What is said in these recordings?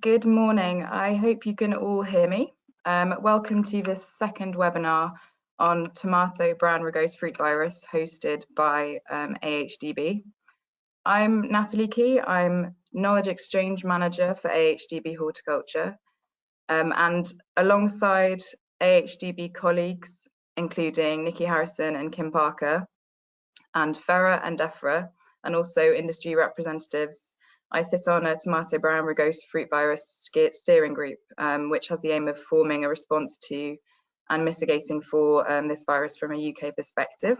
Good morning. I hope you can all hear me. Welcome to this second webinar on tomato brown rugose fruit virus hosted by AHDB. I'm Natalie Kaye. I'm Knowledge Exchange Manager for AHDB Horticulture. And alongside AHDB colleagues, including Nikki Harrison and Kim Parker, and Fera and Defra, and also industry representatives, I sit on a tomato brown rugose fruit virus steering group, which has the aim of forming a response to and mitigating for this virus from a UK perspective.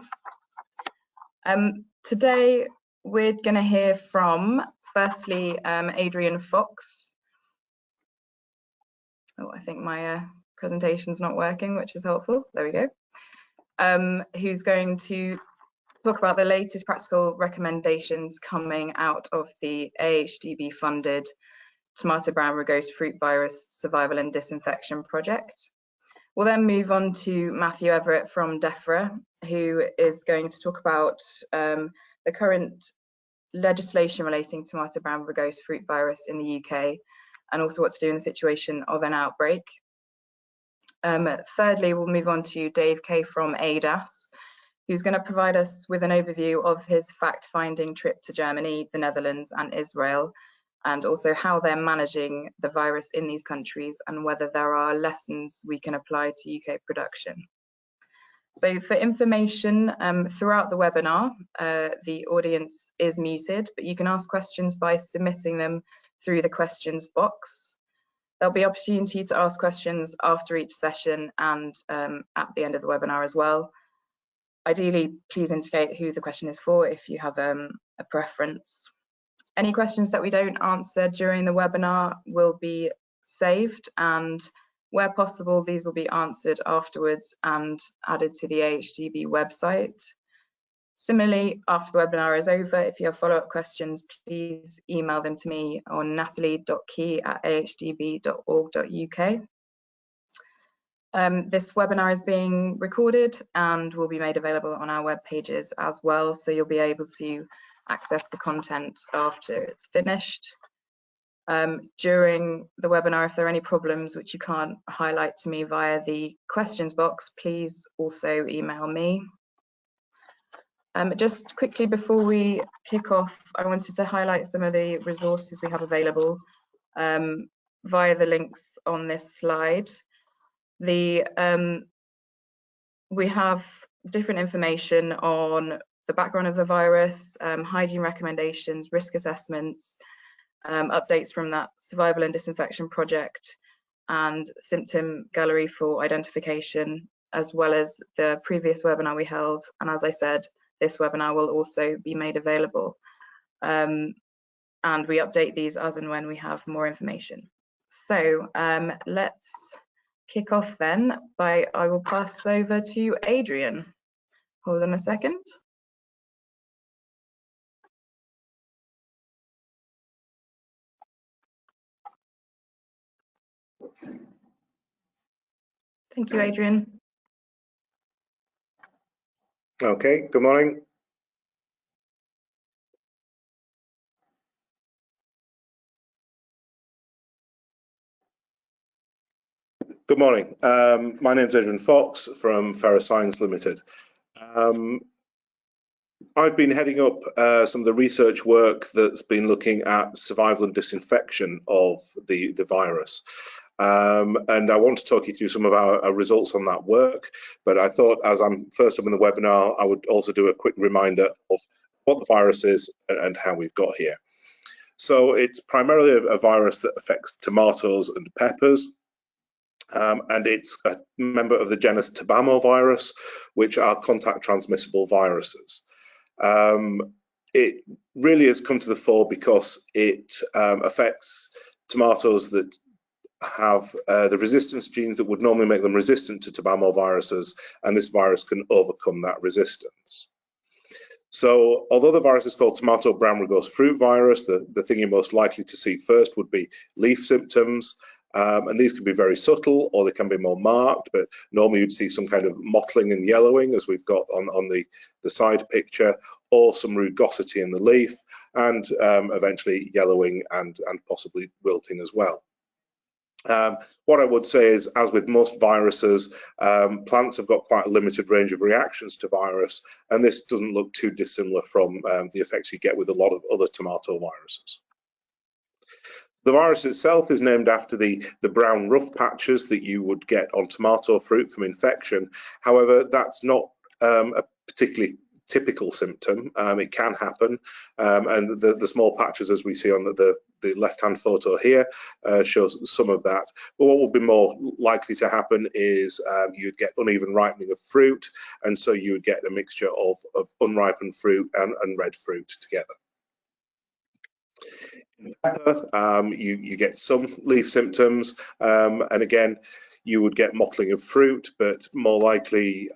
Today, we're going to hear from, firstly, Adrian Fox. Oh, I think my presentation's not working, which is helpful. There we go. Who's going to talk about the latest practical recommendations coming out of the AHDB funded tomato brown rugose fruit virus survival and disinfection project. We'll then move on to Matthew Everett from Defra, who is going to talk about the current legislation relating to tomato brown rugose fruit virus in the UK, and also what to do in the situation of an outbreak. Thirdly, we'll move on to Dave Kaye from AHDAS, who's going to provide us with an overview of his fact-finding trip to Germany, the Netherlands and Israel, and also how they're managing the virus in these countries and whether there are lessons we can apply to UK production. So for information throughout the webinar, the audience is muted, but you can ask questions by submitting them through the questions box. There'll be opportunity to ask questions after each session and at the end of the webinar as well. Ideally, please indicate who the question is for if you have a preference. Any questions that we don't answer during the webinar will be saved, and where possible, these will be answered afterwards and added to the AHDB website. Similarly, after the webinar is over, if you have follow-up questions, please email them to me on natalie.key@ahdb.org.uk. This webinar is being recorded and will be made available on our web pages as well, so you'll be able to access the content after it's finished. During the webinar, if there are any problems which you can't highlight to me via the questions box, please also email me. Just quickly before we kick off, I wanted to highlight some of the resources we have available via the links on this slide. We have different information on the background of the virus, hygiene recommendations, risk assessments, updates from that survival and disinfection project, and symptom gallery for identification, as well as the previous webinar we held. And as I said, this webinar will also be made available. And we update these as and when we have more information. So let's kick off then I will pass over to Adrian. Hold on a second. Thank you, Adrian. Okay, good morning. Good morning. My name is Adrian Fox from Fera Science Limited. I've been heading up some of the research work that's been looking at survival and disinfection of the virus. And I want to talk you through some of our results on that work, but I thought as I'm first up in the webinar, I would also do a quick reminder of what the virus is and how we've got here. So it's primarily a virus that affects tomatoes and peppers. And it's a member of the genus Tobamovirus, which are contact transmissible viruses. It really has come to the fore because it affects tomatoes that have the resistance genes that would normally make them resistant to Tobamoviruses, and this virus can overcome that resistance. So although the virus is called tomato brown rugose fruit virus, the thing you're most likely to see first would be leaf symptoms. And these can be very subtle or they can be more marked, but normally you'd see some kind of mottling and yellowing, as we've got on the side picture, or some rugosity in the leaf, and eventually yellowing and possibly wilting as well. What I would say is, as with most viruses, plants have got quite a limited range of reactions to virus, and this doesn't look too dissimilar from the effects you get with a lot of other tomato viruses. The virus itself is named after the brown rough patches that you would get on tomato fruit from infection. However, that's not a particularly typical symptom. It can happen, and the small patches, as we see on the left-hand photo here, shows some of that. But what would be more likely to happen is you'd get uneven ripening of fruit, and so you would get a mixture of unripened fruit and red fruit together. In pepper, you get some leaf symptoms, and again, you would get mottling of fruit, but more likely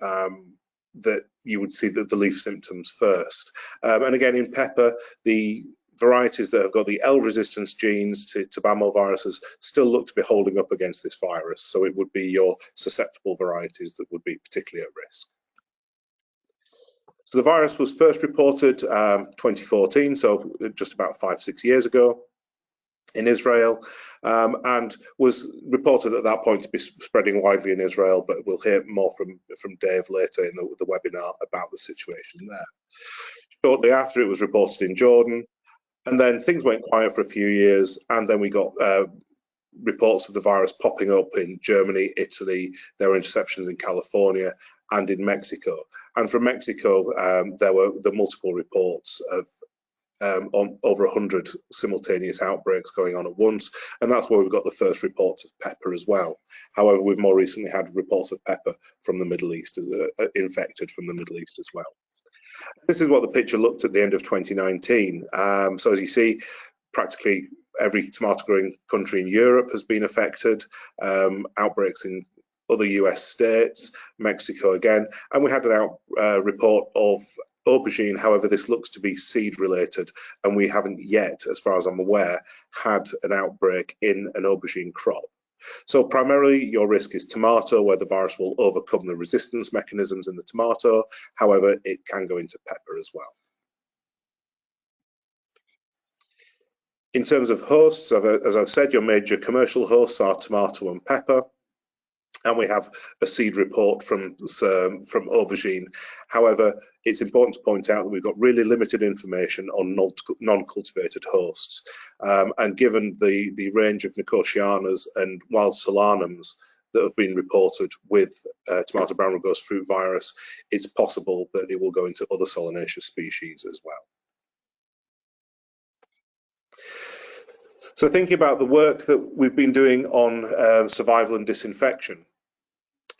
that you would see the leaf symptoms first. And again, in pepper, the varieties that have got the L resistance genes to ToBAMO viruses still look to be holding up against this virus, so it would be your susceptible varieties that would be particularly at risk. So the virus was first reported 2014, so just about 5-6 years ago in Israel, and was reported at that point to be spreading widely in Israel, but we'll hear more from Dave later in the webinar about the situation there. Shortly after, it was reported in Jordan, and then things went quiet for a few years, and then we got reports of the virus popping up in Germany, Italy. There were interceptions in California and in Mexico. And from Mexico, there were the multiple reports of on over 100 simultaneous outbreaks going on at once, and that's where we've got the first reports of pepper as well. However, we've more recently had reports of pepper from the Middle East, infected from the Middle East as well. This is what the picture looked at the end of 2019. So as you see, practically every tomato growing country in Europe has been affected, outbreaks in other US states, Mexico again, and we had an report of aubergine. However, this looks to be seed related, and we haven't yet, as far as I'm aware, had an outbreak in an aubergine crop. So primarily your risk is tomato, where the virus will overcome the resistance mechanisms in the tomato. However, it can go into pepper as well. In terms of hosts, as I've said, your major commercial hosts are tomato and pepper. And we have a seed report from aubergine. However, it's important to point out that we've got really limited information on non-cultivated hosts. And given the range of Nicotianas and wild solanums that have been reported with tomato brown rugose fruit virus, it's possible that it will go into other solanaceous species as well. So thinking about the work that we've been doing on survival and disinfection.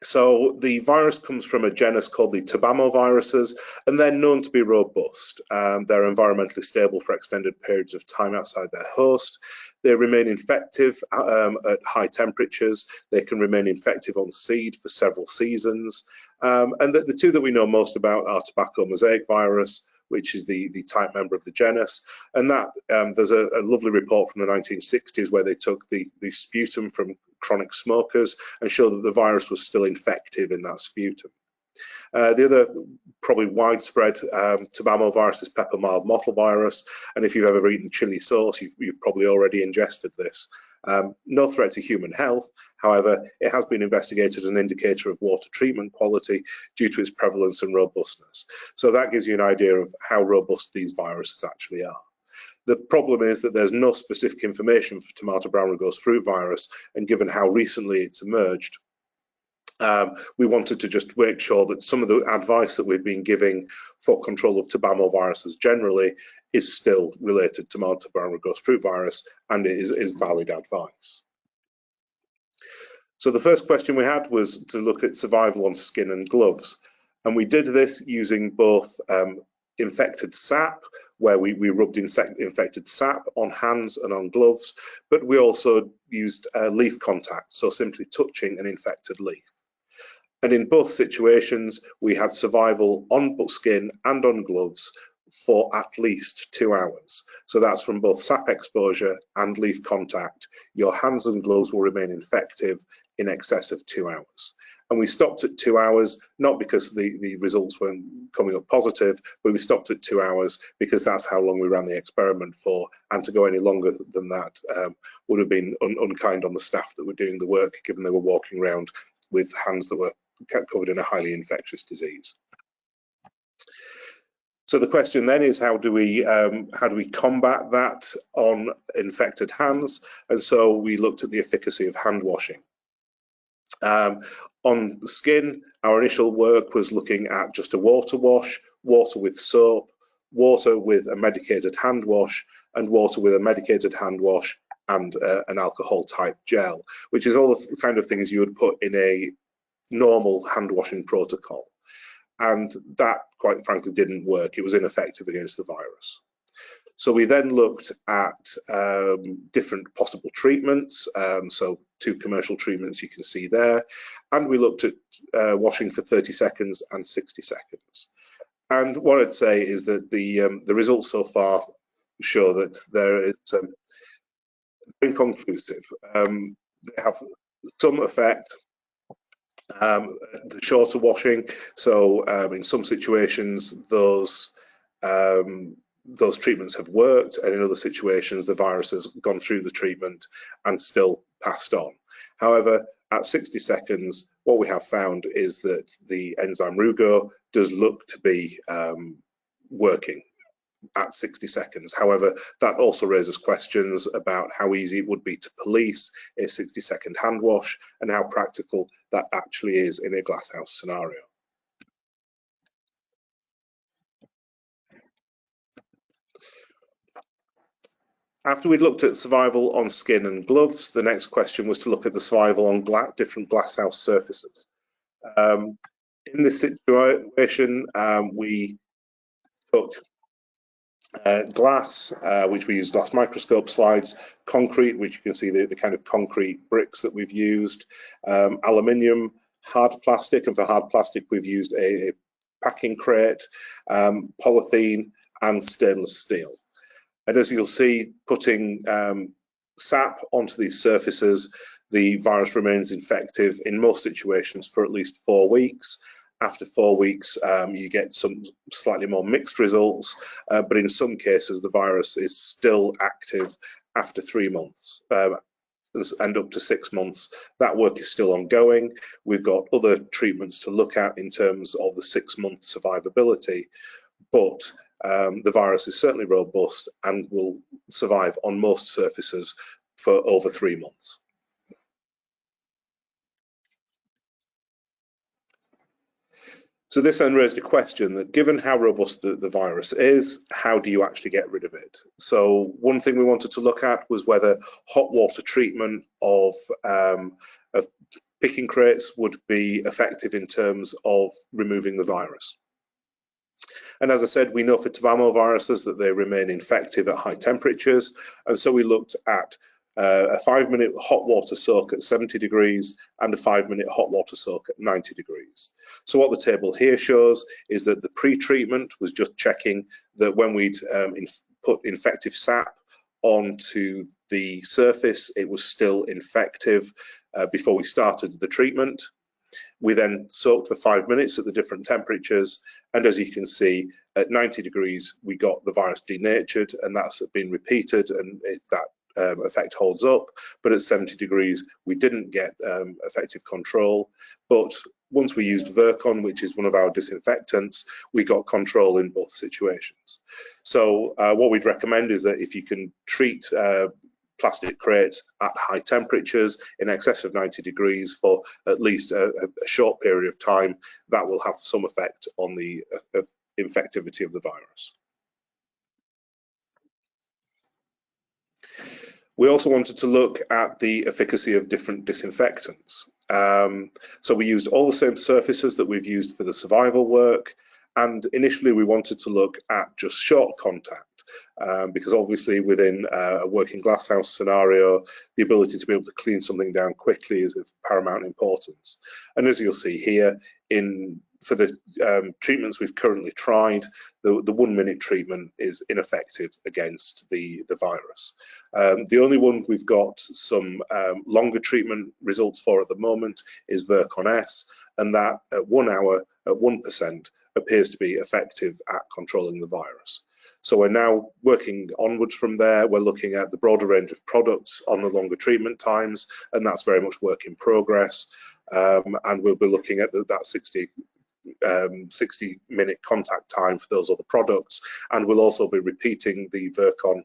So the virus comes from a genus called the ToBAMO viruses, and they're known to be robust. They're environmentally stable for extended periods of time outside their host. They remain infective at high temperatures. They can remain infective on seed for several seasons. And the two that we know most about are tobacco mosaic virus, which is the type member of the genus. And that there's a lovely report from the 1960s where they took the sputum from chronic smokers and showed that the virus was still infective in that sputum. The other probably widespread ToBAMO virus is pepper mild mottle virus, and if you've ever eaten chili sauce, you've probably already ingested this. No threat to human health, however, it has been investigated as an indicator of water treatment quality due to its prevalence and robustness. So that gives you an idea of how robust these viruses actually are. The problem is that there's no specific information for tomato brown rugose fruit virus, and given how recently it's emerged, we wanted to just make sure that some of the advice that we've been giving for control of ToBAMO viruses generally is still related to tomato brown rugose fruit virus, and it is valid advice. So the first question we had was to look at survival on skin and gloves, and we did this using both infected sap, where we rubbed infected sap on hands and on gloves, but we also used leaf contact, so simply touching an infected leaf. And in both situations, we had survival on skin and on gloves for at least 2 hours. So that's from both sap exposure and leaf contact. Your hands and gloves will remain infective in excess of 2 hours. And we stopped at 2 hours, not because the results weren't coming up positive, but we stopped at 2 hours because that's how long we ran the experiment for, and to go any longer than that would have been unkind on the staff that were doing the work, given they were walking around with hands that were covered in a highly infectious disease. So the question then is, how do we combat that on infected hands? And so we looked at the efficacy of hand washing. On skin, our initial work was looking at just a water wash, water with soap, water with a medicated hand wash, and water with a medicated hand wash and an alcohol type gel, which is all the kind of things you would put in a normal hand washing protocol. And that, quite frankly, didn't work. It was ineffective against the virus. So we then looked at different possible treatments, so 2 commercial treatments you can see there, and we looked at washing for 30 seconds and 60 seconds. And what I'd say is that the results so far show that there is inconclusive. They have some effect. The shorter washing, so in some situations those treatments have worked, and in other situations the virus has gone through the treatment and still passed on. However, at 60 seconds, what we have found is that the enzyme Rugose does look to be working at 60 seconds. However, that also raises questions about how easy it would be to police a 60-second hand wash and how practical that actually is in a glasshouse scenario. After we'd looked at survival on skin and gloves, the next question was to look at the survival on different glasshouse surfaces. In this situation, we took glass, which we used glass microscope slides, concrete, which you can see the kind of concrete bricks that we've used, aluminium, hard plastic, and for hard plastic we've used a packing crate, polythene, and stainless steel. And as you'll see, putting sap onto these surfaces, the virus remains infective in most situations for at least 4 weeks. After 4 weeks, you get some slightly more mixed results, but in some cases, the virus is still active after 3 months and up to 6 months. That work is still ongoing. We've got other treatments to look at in terms of the 6-month survivability, but the virus is certainly robust and will survive on most surfaces for over 3 months. So this then raised a question that, given how robust the virus is, how do you actually get rid of it? So one thing we wanted to look at was whether hot water treatment of picking crates would be effective in terms of removing the virus. And as I said, we know for viruses that they remain infective at high temperatures, and so we looked at a 5-minute hot water soak at 70 degrees and a 5-minute hot water soak at 90 degrees. So what the table here shows is that the pre-treatment was just checking that when we'd put infective sap onto the surface, it was still infective before we started the treatment. We then soaked for 5 minutes at the different temperatures, and as you can see, at 90 degrees we got the virus denatured, and that's been repeated, and that effect holds up. But at 70 degrees we didn't get effective control, but once we used Virkon, which is one of our disinfectants, we got control in both situations. So what we'd recommend is that if you can treat plastic crates at high temperatures in excess of 90 degrees for at least a short period of time, that will have some effect on the infectivity of the virus. We also wanted to look at the efficacy of different disinfectants. So we used all the same surfaces that we've used for the survival work, and initially we wanted to look at just short contact, because obviously within a working glasshouse scenario, the ability to be able to clean something down quickly is of paramount importance. And as you'll see here, for the treatments we've currently tried, the 1-minute treatment is ineffective against the virus. The only one we've got some longer treatment results for at the moment is Virkon S, and that at 1 hour at 1% appears to be effective at controlling the virus. So we're now working onwards from there. We're looking at the broader range of products on the longer treatment times, and that's very much work in progress. And we'll be looking at that 60-minute contact time for those other products, and we'll also be repeating the Virkon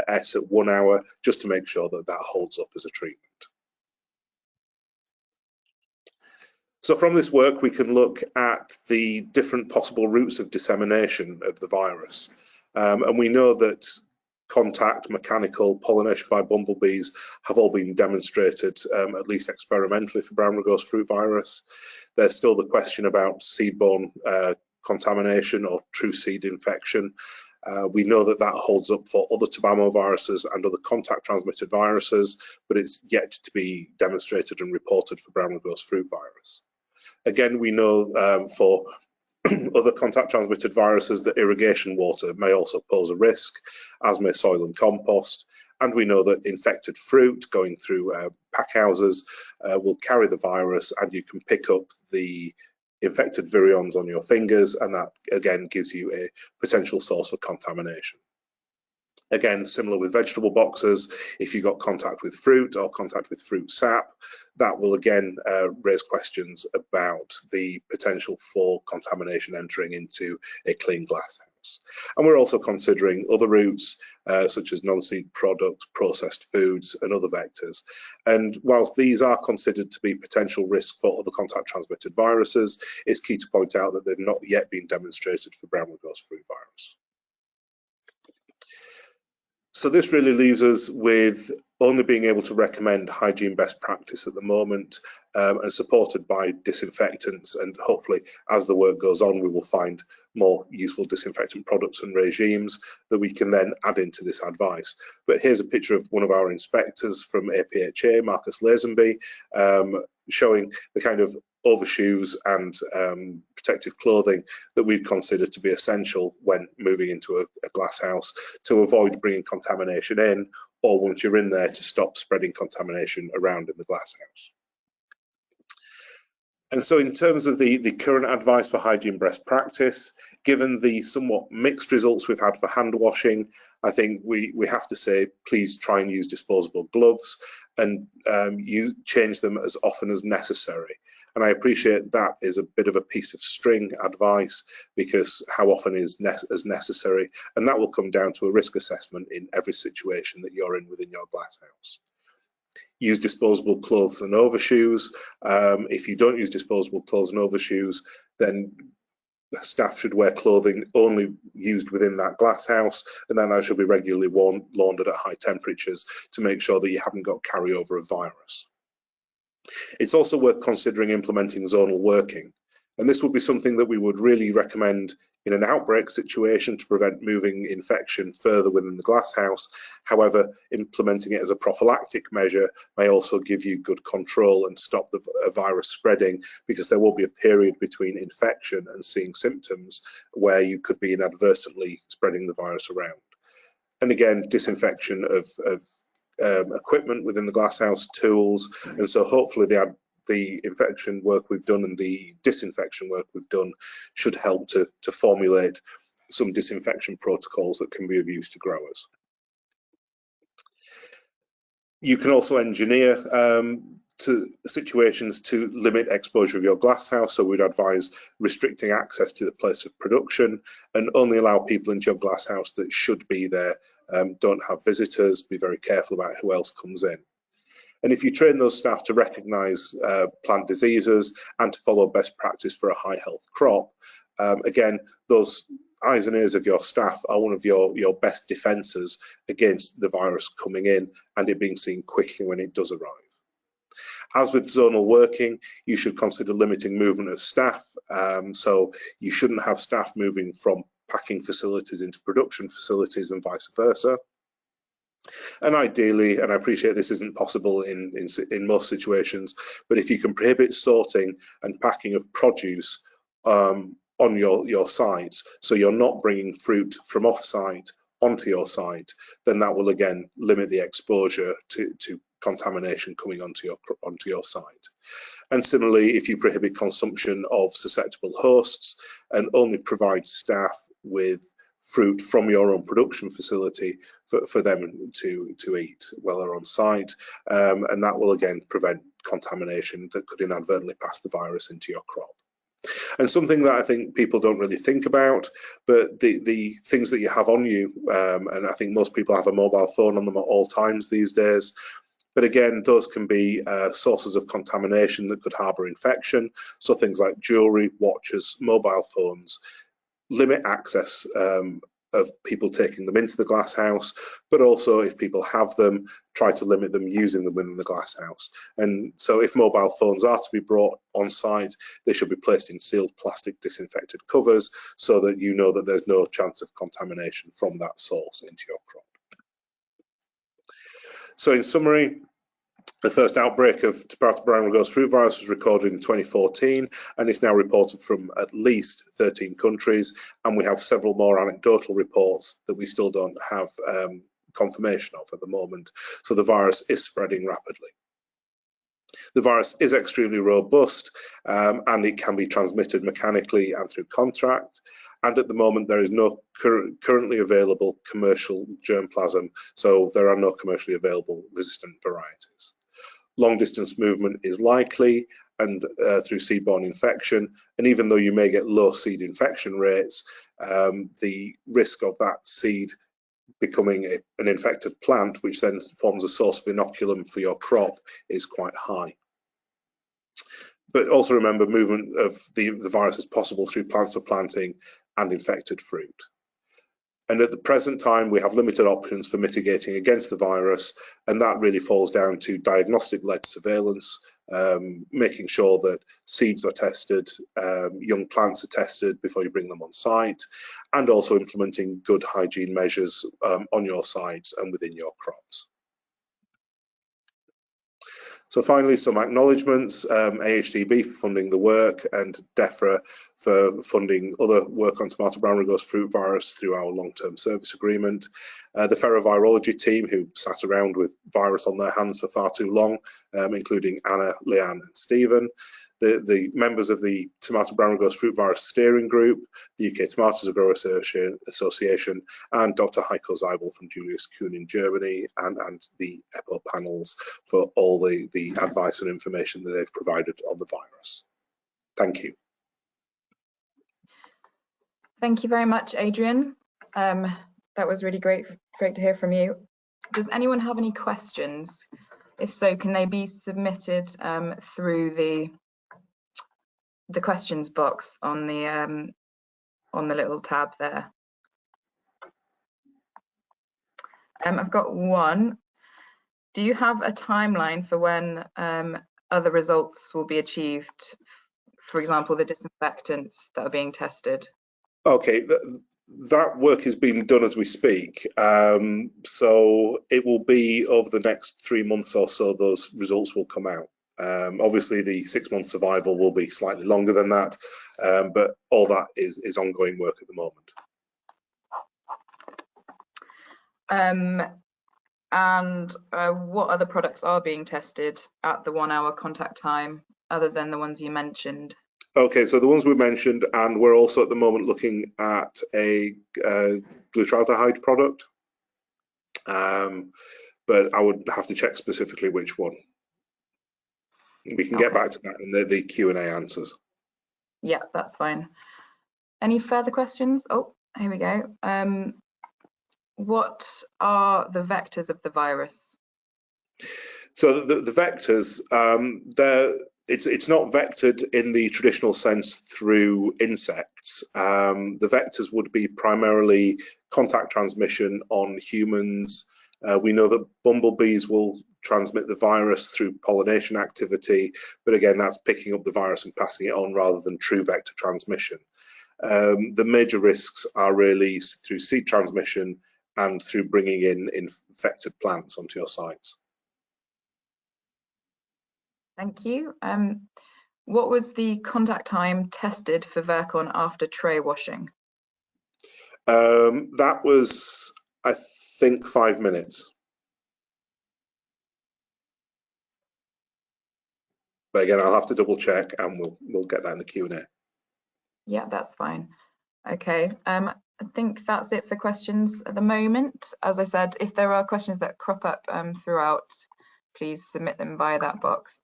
S at 1 hour just to make sure that that holds up as a treatment. So from this work, we can look at the different possible routes of dissemination of the virus. And we know that contact, mechanical, pollination by bumblebees have all been demonstrated, at least experimentally, for brown rugose fruit virus. There's still the question about seed-borne contamination or true seed infection. We know that that holds up for other viruses and other contact-transmitted viruses, but it's yet to be demonstrated and reported for brown rugose fruit virus. Again, we know for other contact-transmitted viruses that irrigation water may also pose a risk, as may soil and compost. And we know that infected fruit going through pack houses will carry the virus, and you can pick up the infected virions on your fingers, and that again gives you a potential source for contamination. Again, similar with vegetable boxes, if you got contact with fruit or contact with fruit sap, that will again raise questions about the potential for contamination entering into a clean glasshouse. And we're also considering other routes such as non-seed products, processed foods and other vectors. And whilst these are considered to be potential risks for other contact transmitted viruses, it's key to point out that they've not yet been demonstrated for brown rugose fruit virus. So this really leaves us with only being able to recommend hygiene best practice at the moment, and supported by disinfectants, and hopefully as the work goes on we will find more useful disinfectant products and regimes that we can then add into this advice. But here's a picture of one of our inspectors from APHA, Marcus Lazenby, showing the kind of overshoes and protective clothing that we'd consider to be essential when moving into a glass house to avoid bringing contamination in, or once you're in there to stop spreading contamination around in the glass house. And so in terms of the current advice for hygiene best practice, given the somewhat mixed results we've had for hand washing, I think we have to say, please try and use disposable gloves, and you change them as often as necessary. And I appreciate that is a bit of a piece of string advice, because how often is as necessary, and that will come down to a risk assessment in every situation that you're in within your glass house. Use disposable clothes and overshoes. If you don't use disposable clothes and overshoes, then staff should wear clothing only used within that glass house, and then that should be regularly laundered at high temperatures to make sure that you haven't got carryover of virus. It's also worth considering implementing zonal working, and this would be something that we would really recommend in an outbreak situation to prevent moving infection further within the glasshouse. However, implementing it as a prophylactic measure may also give you good control and stop the virus spreading, because there will be a period between infection and seeing symptoms where you could be inadvertently spreading the virus around. And again, disinfection of equipment within the glasshouse, tools, and so hopefully the infection work we've done and the disinfection work we've done should help to formulate some disinfection protocols that can be of use to growers. You can also engineer situations to limit exposure of your glasshouse, so we'd advise restricting access to the place of production and only allow people into your glasshouse that should be there. Don't have visitors, be very careful about who else comes in. And if you train those staff to recognise plant diseases and to follow best practice for a high health crop, again, those eyes and ears of your staff are one of your best defences against the virus coming in and it being seen quickly when it does arrive. As with zonal working, you should consider limiting movement of staff. So you shouldn't have staff moving from packing facilities into production facilities and vice versa. And ideally, and I appreciate this isn't possible in most situations, but if you can prohibit sorting and packing of produce on your sites, so you're not bringing fruit from off-site onto your site, then that will again limit the exposure to contamination coming onto your site. And similarly, if you prohibit consumption of susceptible hosts and only provide staff with fruit from your own production facility for them to eat while they're on site, and that will again prevent contamination that could inadvertently pass the virus into your crop. And something that I think people don't really think about, but the things that you have on you, and I think most people have a mobile phone on them at all times these days, but again, those can be sources of contamination that could harbour infection. So things like jewellery, watches, mobile phones, limit access of people taking them into the glasshouse, but also if people have them, try to limit them using them within the glasshouse. And so if mobile phones are to be brought on site, they should be placed in sealed plastic disinfected covers so that you know that there's no chance of contamination from that source into your crop. So in summary, the first outbreak of ToBRFV brown rugose fruit virus was recorded in 2014 and is now reported from at least 13 countries, and we have several more anecdotal reports that we still don't have confirmation of at the moment. So the virus is spreading rapidly. The virus is extremely robust and it can be transmitted mechanically and through contact. And at the moment, there is no currently available commercial germplasm, so there are no commercially available resistant varieties. Long distance movement is likely and through seed-borne infection, and even though you may get low seed infection rates, the risk of that seed becoming an infected plant, which then forms a source of inoculum for your crop, is quite high. But also remember, movement of the virus is possible through plants of planting and infected fruit. And at the present time, we have limited options for mitigating against the virus, and that really falls down to diagnostic-led surveillance, making sure that seeds are tested, young plants are tested before you bring them on site, and also implementing good hygiene measures on your sites and within your crops. So finally, some acknowledgements, AHDB for funding the work and Defra for funding other work on tomato brown rugose fruit virus through our long-term service agreement. The Fera virology team who sat around with virus on their hands for far too long, including Anna, Leanne and Stephen. The members of the Tomato Brown Rugose Fruit Virus Steering Group, the UK Tomatoes Grower Association, and Dr. Heiko Zeibel from Julius Kuhn in Germany, and the EPO panels for all the advice and information that they've provided on the virus. Thank you. Thank you very much, Adrian. That was really great to hear from you. Does anyone have any questions? If so, can they be submitted through the questions box on the little tab there? I've got one. Do you have a timeline for when other results will be achieved? For example, the disinfectants that are being tested. Okay, that work is being done as we speak. So it will be over the next 3 months or so, those results will come out. Obviously, the 6-month survival will be slightly longer than that, but all that is ongoing work at the moment. And what other products are being tested at the 1 hour contact time, other than the ones you mentioned? Okay, so the ones we mentioned, and we're also at the moment looking at a glutaraldehyde product, but I would have to check specifically which one. We can get back to that in the Q&A answers. Yeah, that's fine. Any further questions? Oh, here we go. What are the vectors of the virus? So the vectors, it's not vectored in the traditional sense through insects. The vectors would be primarily contact transmission on humans. We know that bumblebees will transmit the virus through pollination activity, but again, that's picking up the virus and passing it on rather than true vector transmission. The major risks are really through seed transmission and through bringing in infected plants onto your sites. Thank you. What was the contact time tested for Virkon after tray washing? That was, I think, 5 minutes. But again, I'll have to double check, and we'll get that in the Q&A. Yeah, that's fine. Okay, I think that's it for questions at the moment. As I said, if there are questions that crop up throughout, please submit them via that box.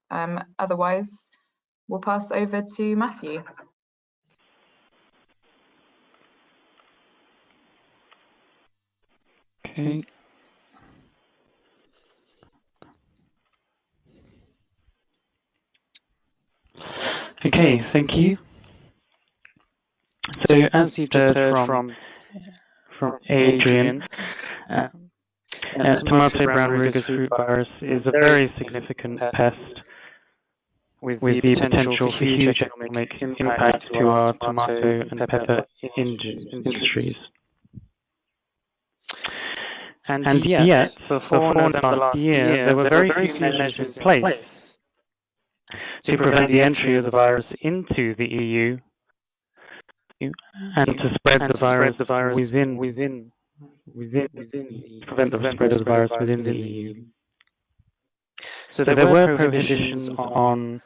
Otherwise, we'll pass over to Matthew. Okay. Okay, thank you. So as you just heard from Adrian, tomato brown rugose fruit virus is a very significant pest with the potential for huge economic impact to our tomato and pepper industries. And yet, before November last year, there were very few measures in place to prevent the entry of the virus into the EU and to spread the virus within prevent the spread of the virus within the EU. So there were prohibitions on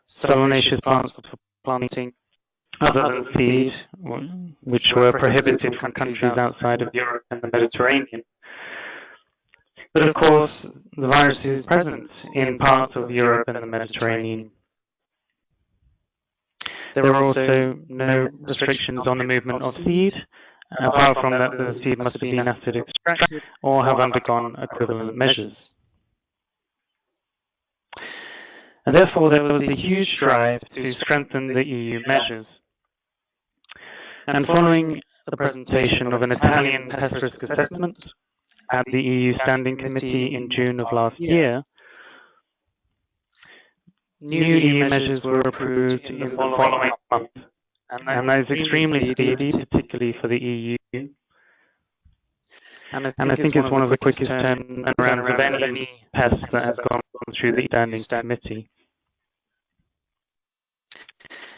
solanaceous plants for planting other than seed, which were prohibited from countries outside of Europe and the Mediterranean. But of course, the virus is present in parts of Europe and the Mediterranean. There are also no restrictions on the movement of seed, apart from that the seed must have been acid extracted or have undergone equivalent measures. And therefore, there was a huge drive to strengthen the EU measures. And following the presentation of an Italian pest risk assessment at the EU Standing Committee in June of last year, new EU measures were approved in the following month. And that is extremely speedy, particularly for the EU. And I think it's one of the quickest turnarounds of any pest that has gone through the Standing Committee.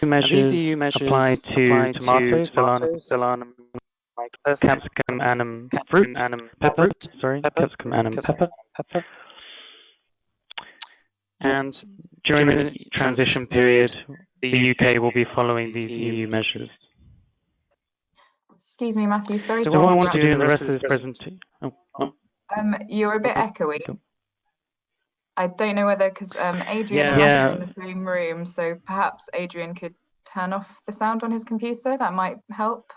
These EU measures apply to tomatoes, solanum, capsicum annum fruit, pepper, capsicum annum pepper. And during the transition period, the UK will be following these EU measures. Excuse me, Matthew. Sorry. So what I want to do in the rest of this presentation. You're a bit echoey. I don't know whether because Adrian and I are in the same room, so perhaps Adrian could turn off the sound on his computer. That might help.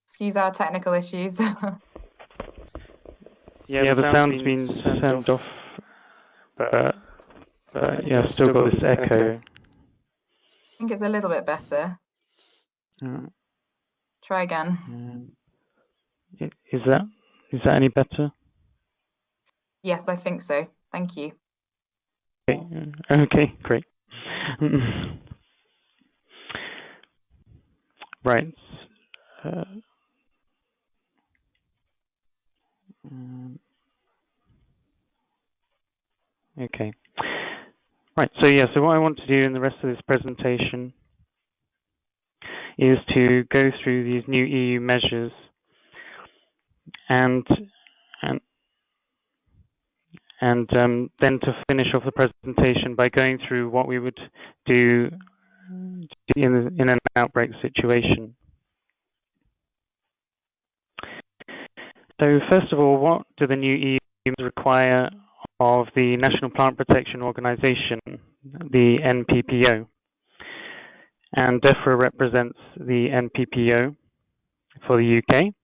Excuse our technical issues. Yeah, the sound's been turned off, but yeah, I've still got this echo. I think it's a little bit better. Try again. Is that any better? Yes, I think so. Thank you. Okay, great. Right. Okay. Right, so what I want to do in the rest of this presentation is to go through these new EU measures and then to finish off the presentation by going through what we would do in an outbreak situation. So first of all, what do the new EU require of the National Plant Protection Organization, the NPPO? And Defra represents the NPPO for the UK.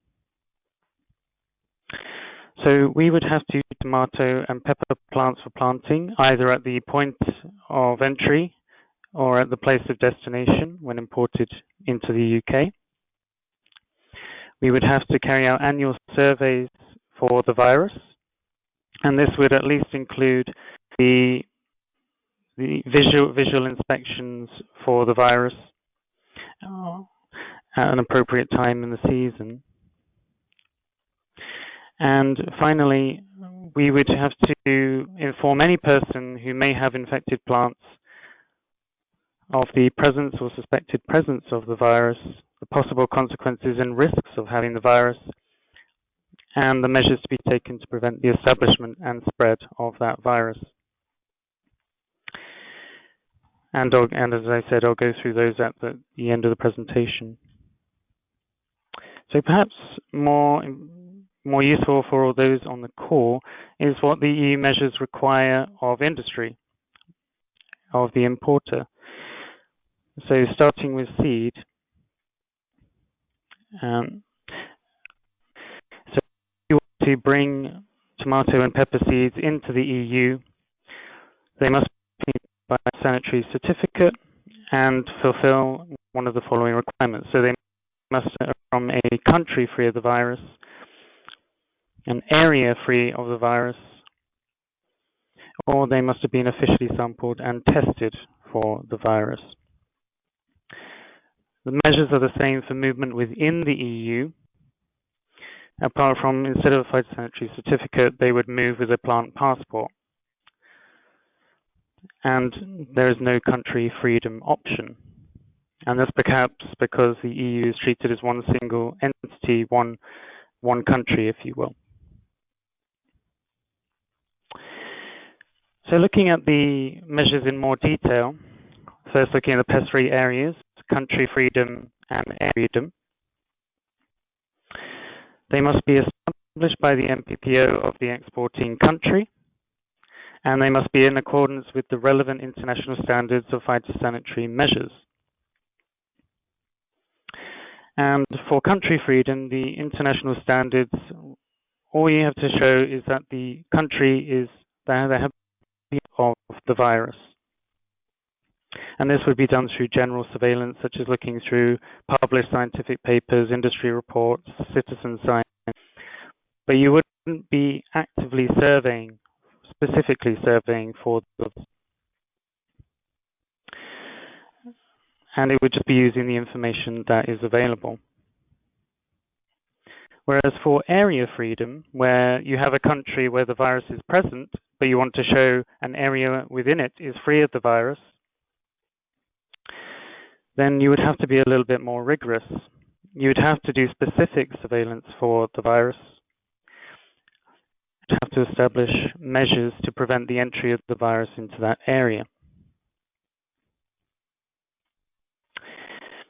So we would have to tomato and pepper plants for planting, either at the point of entry or at the place of destination when imported into the UK. We would have to carry out annual surveys for the virus, and this would at least include the visual inspections for the virus at an appropriate time in the season. And finally, we would have to inform any person who may have infected plants of the presence or suspected presence of the virus, the possible consequences and risks of having the virus, and the measures to be taken to prevent the establishment and spread of that virus. And as I said, I'll go through those at the end of the presentation. So perhaps more useful for all those on the call is what the EU measures require of industry, of the importer. So starting with seed. So if you want to bring tomato and pepper seeds into the EU, they must be by a sanitary certificate and fulfill one of the following requirements. So they must be from a country free of the virus, an area free of the virus, or they must have been officially sampled and tested for the virus. The measures are the same for movement within the EU, apart from instead of a phytosanitary certificate, they would move with a plant passport. And there is no country freedom option. And that's perhaps because the EU is treated as one single entity, one country, if you will. So looking at the measures in more detail, first looking at the pest-free areas, country freedom and area freedom. They must be established by the MPPO of the exporting country, and they must be in accordance with the relevant international standards of phytosanitary measures. And for country freedom, the international standards, all you have to show is that the country is that they have of the virus. And this would be done through general surveillance, such as looking through published scientific papers, industry reports, citizen science. But you wouldn't be actively surveying, specifically surveying for the, and it would just be using the information that is available. Whereas for area freedom, where you have a country where the virus is present, but you want to show an area within it is free of the virus, then you would have to be a little bit more rigorous. You would have to do specific surveillance for the virus. You'd have to establish measures to prevent the entry of the virus into that area.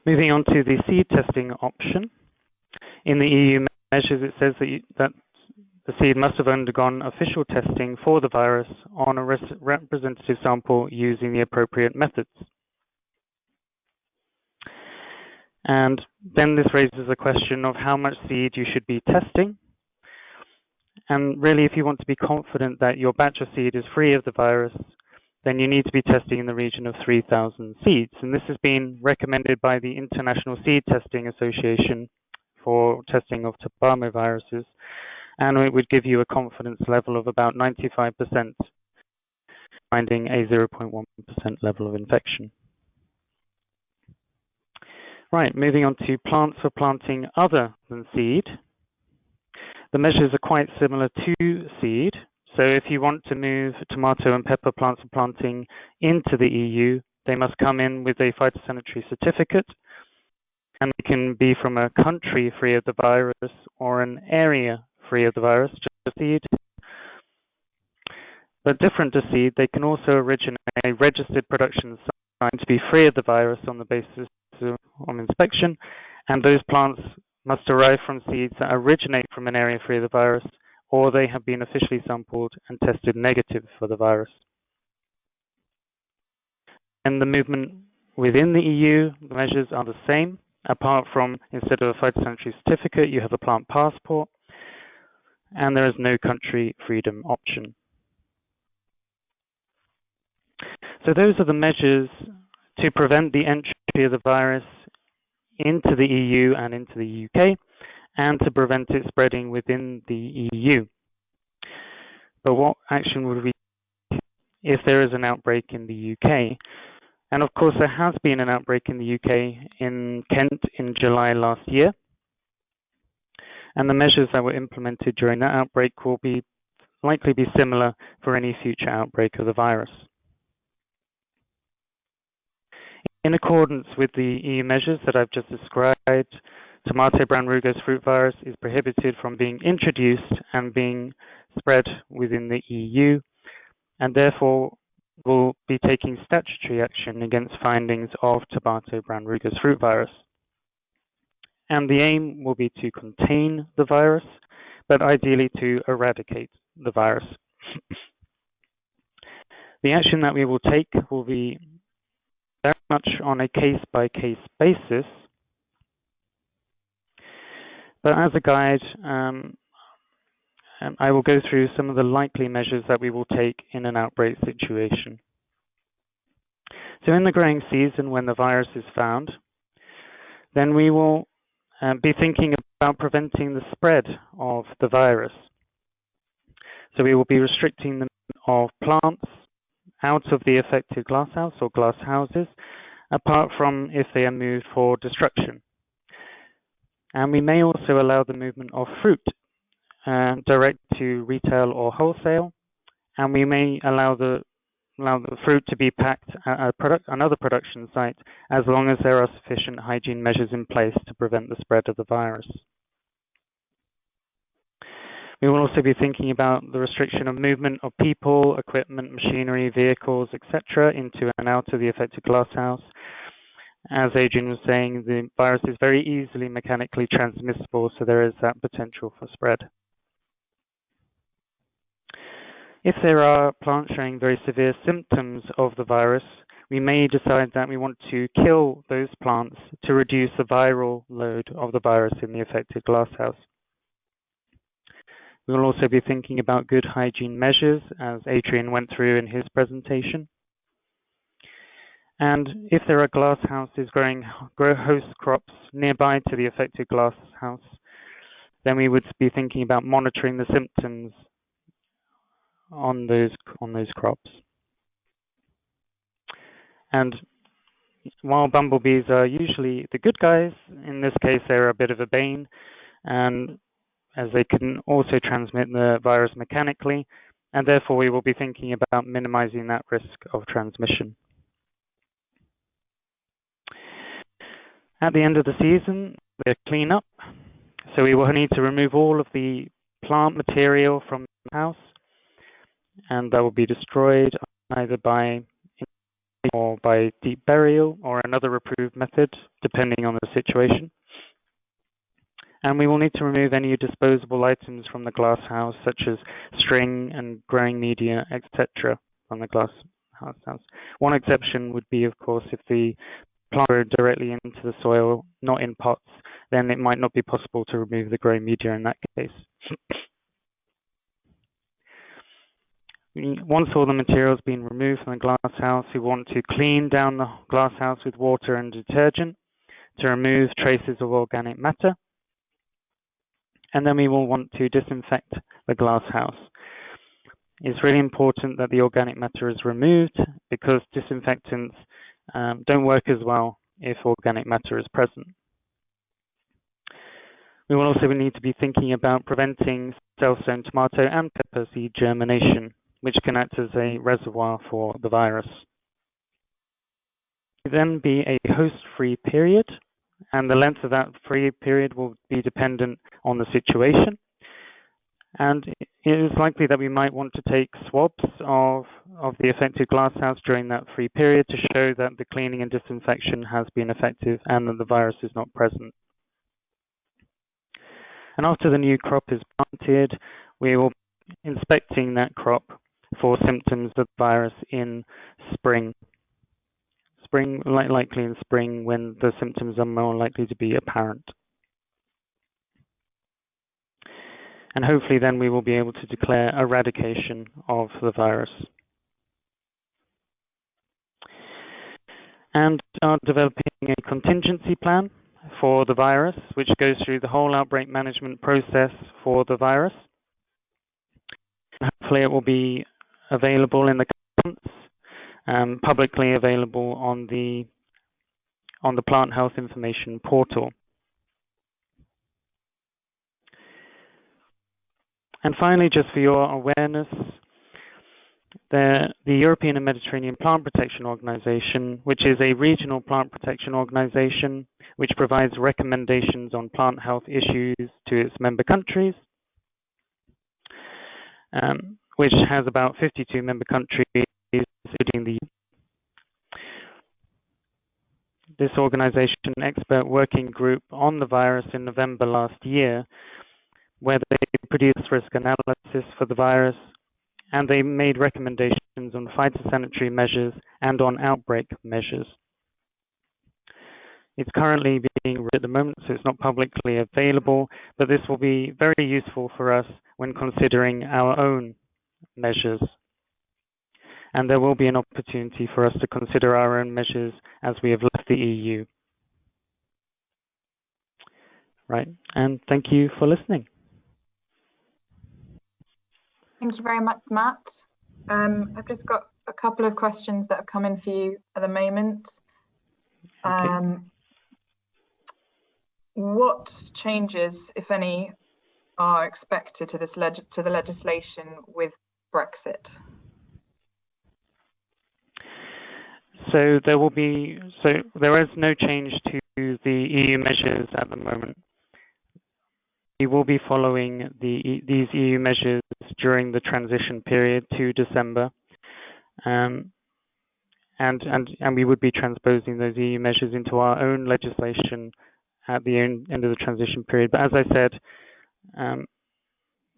Moving on to the seed testing option. In the EU measures, it says that the seed must have undergone official testing for the virus on a representative sample using the appropriate methods. And then this raises a question of how much seed you should be testing. And really, if you want to be confident that your batch of seed is free of the virus, then you need to be testing in the region of 3,000 seeds. And this has been recommended by the International Seed Testing Association for testing of tobamoviruses. And it would give you a confidence level of about 95%, finding a 0.1% level of infection. Right, moving on to plants for planting other than seed. The measures are quite similar to seed. So if you want to move tomato and pepper plants for planting into the EU, they must come in with a phytosanitary certificate, and they can be from a country free of the virus or an area free of the virus, just seed. But different to seed, they can also originate a registered production sign to be free of the virus on the basis of inspection, and those plants must arrive from seeds that originate from an area free of the virus, or they have been officially sampled and tested negative for the virus. And the movement within the EU, the measures are the same, apart from instead of a phytosanitary certificate, you have a plant passport, and there is no country freedom option. So those are the measures to prevent the entry of the virus into the EU and into the UK, and to prevent it spreading within the EU. But what action would we take if there is an outbreak in the UK? And of course, there has been an outbreak in the UK in Kent in July last year. And the measures that were implemented during that outbreak will likely be similar for any future outbreak of the virus. In accordance with the EU measures that I've just described, tomato brown rugose fruit virus is prohibited from being introduced and being spread within the EU, and therefore will be taking statutory action against findings of tomato brown rugose fruit virus. And the aim will be to contain the virus, but ideally to eradicate the virus. The action that we will take will be very much on a case-by-case basis, but as a guide, I will go through some of the likely measures that we will take in an outbreak situation. So in the growing season, when the virus is found, then we will be thinking about preventing the spread of the virus. So we will be restricting the movement of plants out of the affected glasshouse or glass houses, apart from if they are moved for destruction. And we may also allow the movement of fruit direct to retail or wholesale, and we may allow the fruit to be packed at another production site as long as there are sufficient hygiene measures in place to prevent the spread of the virus. We will also be thinking about the restriction of movement of people, equipment, machinery, vehicles, etc. into and out of the affected glasshouse. As Adrian was saying, the virus is very easily mechanically transmissible, so there is that potential for spread. If there are plants showing very severe symptoms of the virus, we may decide that we want to kill those plants to reduce the viral load of the virus in the affected glasshouse. We will also be thinking about good hygiene measures, as Adrian went through in his presentation. And if there are glasshouses grow host crops nearby to the affected glasshouse, then we would be thinking about monitoring the symptoms on those crops. And while bumblebees are usually the good guys, in this case they're a bit of a bane, and as they can also transmit the virus mechanically, and therefore we will be thinking about minimizing that risk of transmission. At the end of the season, we'll clean up, so we will need to remove all of the plant material from the house, and that will be destroyed either by deep burial or another approved method, depending on the situation. And we will need to remove any disposable items from the glass house, such as string and growing media, etc., from the glass house. One exception would be, of course, if the plant grew directly into the soil, not in pots, then it might not be possible to remove the growing media in that case. Once all the material has been removed from the glass house, we want to clean down the glass house with water and detergent to remove traces of organic matter. And then we will want to disinfect the glass house. It's really important that the organic matter is removed because disinfectants don't work as well if organic matter is present. We will also need to be thinking about preventing cell-sown tomato and pepper seed germination, which can act as a reservoir for the virus. Then be a host-free period, and the length of that free period will be dependent on the situation. And it is likely that we might want to take swabs of the affected glasshouse during that free period to show that the cleaning and disinfection has been effective and that the virus is not present. And after the new crop is planted, we will be inspecting that crop for symptoms of virus in spring. Likely in spring when the symptoms are more likely to be apparent. And hopefully then we will be able to declare eradication of the virus. And are developing a contingency plan for the virus, which goes through the whole outbreak management process for the virus. And hopefully it will be available in the months, publicly available on the Plant Health Information Portal. And finally, just for your awareness, the European and Mediterranean Plant Protection Organization, which is a regional plant protection organization which provides recommendations on plant health issues to its member countries, which has about 52 member countries, including the This organization expert working group on the virus in November last year, where they produced risk analysis for the virus, and they made recommendations on phytosanitary measures and on outbreak measures. It's currently being read at the moment, so it's not publicly available, but this will be very useful for us when considering our own measures. And there will be an opportunity for us to consider our own measures as we have left the EU. Right, and thank you for listening. Thank you very much, Matt. I've just got a couple of questions that have come in for you at the moment. Okay. What changes, if any, are expected to the legislation with Brexit? So there is no change to the EU measures at the moment. We will be following these EU measures during the transition period to December, and we would be transposing those EU measures into our own legislation at the end of the transition period. But as I said,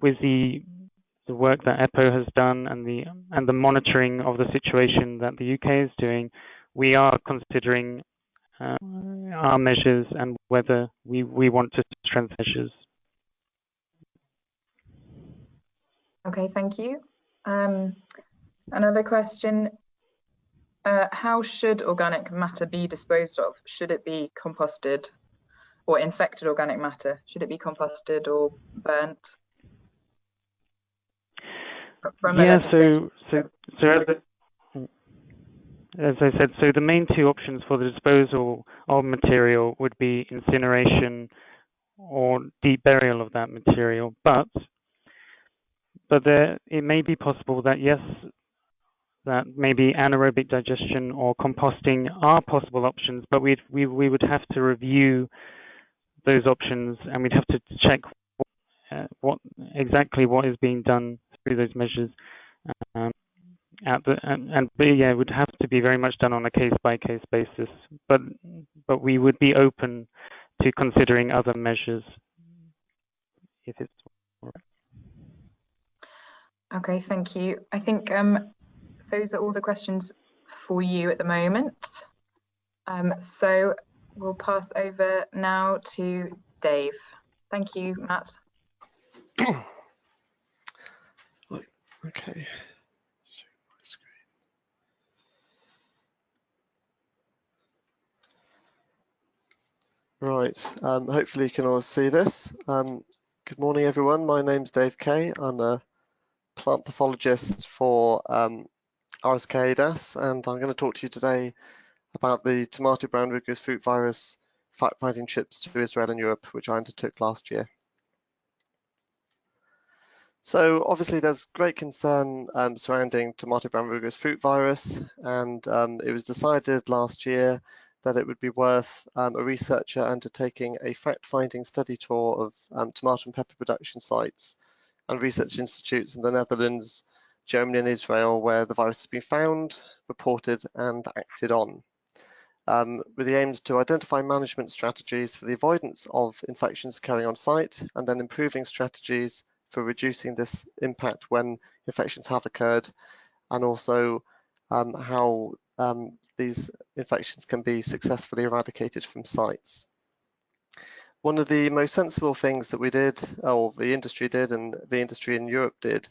with the work that EPO has done and the monitoring of the situation that the UK is doing, we are considering our measures and whether we want to strengthen measures. Okay, thank you. Another question. How should organic matter be disposed of? Should it be composted, or infected organic matter? Should it be composted or burnt? Yeah, as I said, so the main two options for the disposal of material would be incineration or deep burial of that material. But it may be possible that, yes, that maybe anaerobic digestion or composting are possible options, but we would have to review those options, and we'd have to check what is being done through those measures. It would have to be very much done on a case-by-case basis. But we would be open to considering other measures if it's. Okay, thank you. I think those are all the questions for you at the moment. So we'll pass over now to Dave. Thank you, Matt. Okay. Right, hopefully you can all see this. Good morning, everyone. My name's Dave Kaye. I'm a plant pathologist for RSK-ADAS, and I'm going to talk to you today about the tomato brown rugose fruit virus fact-finding trips to Israel and Europe, which I undertook last year. So obviously there's great concern surrounding tomato brown rugose fruit virus, and it was decided last year that it would be worth a researcher undertaking a fact-finding study tour of tomato and pepper production sites and research institutes in the Netherlands, Germany and Israel, where the virus has been found, reported and acted on, with the aims to identify management strategies for the avoidance of infections occurring on site, and then improving strategies for reducing this impact when infections have occurred, and also how these infections can be successfully eradicated from sites. One of the most sensible things that we did, or the industry did, and the industry in Europe did,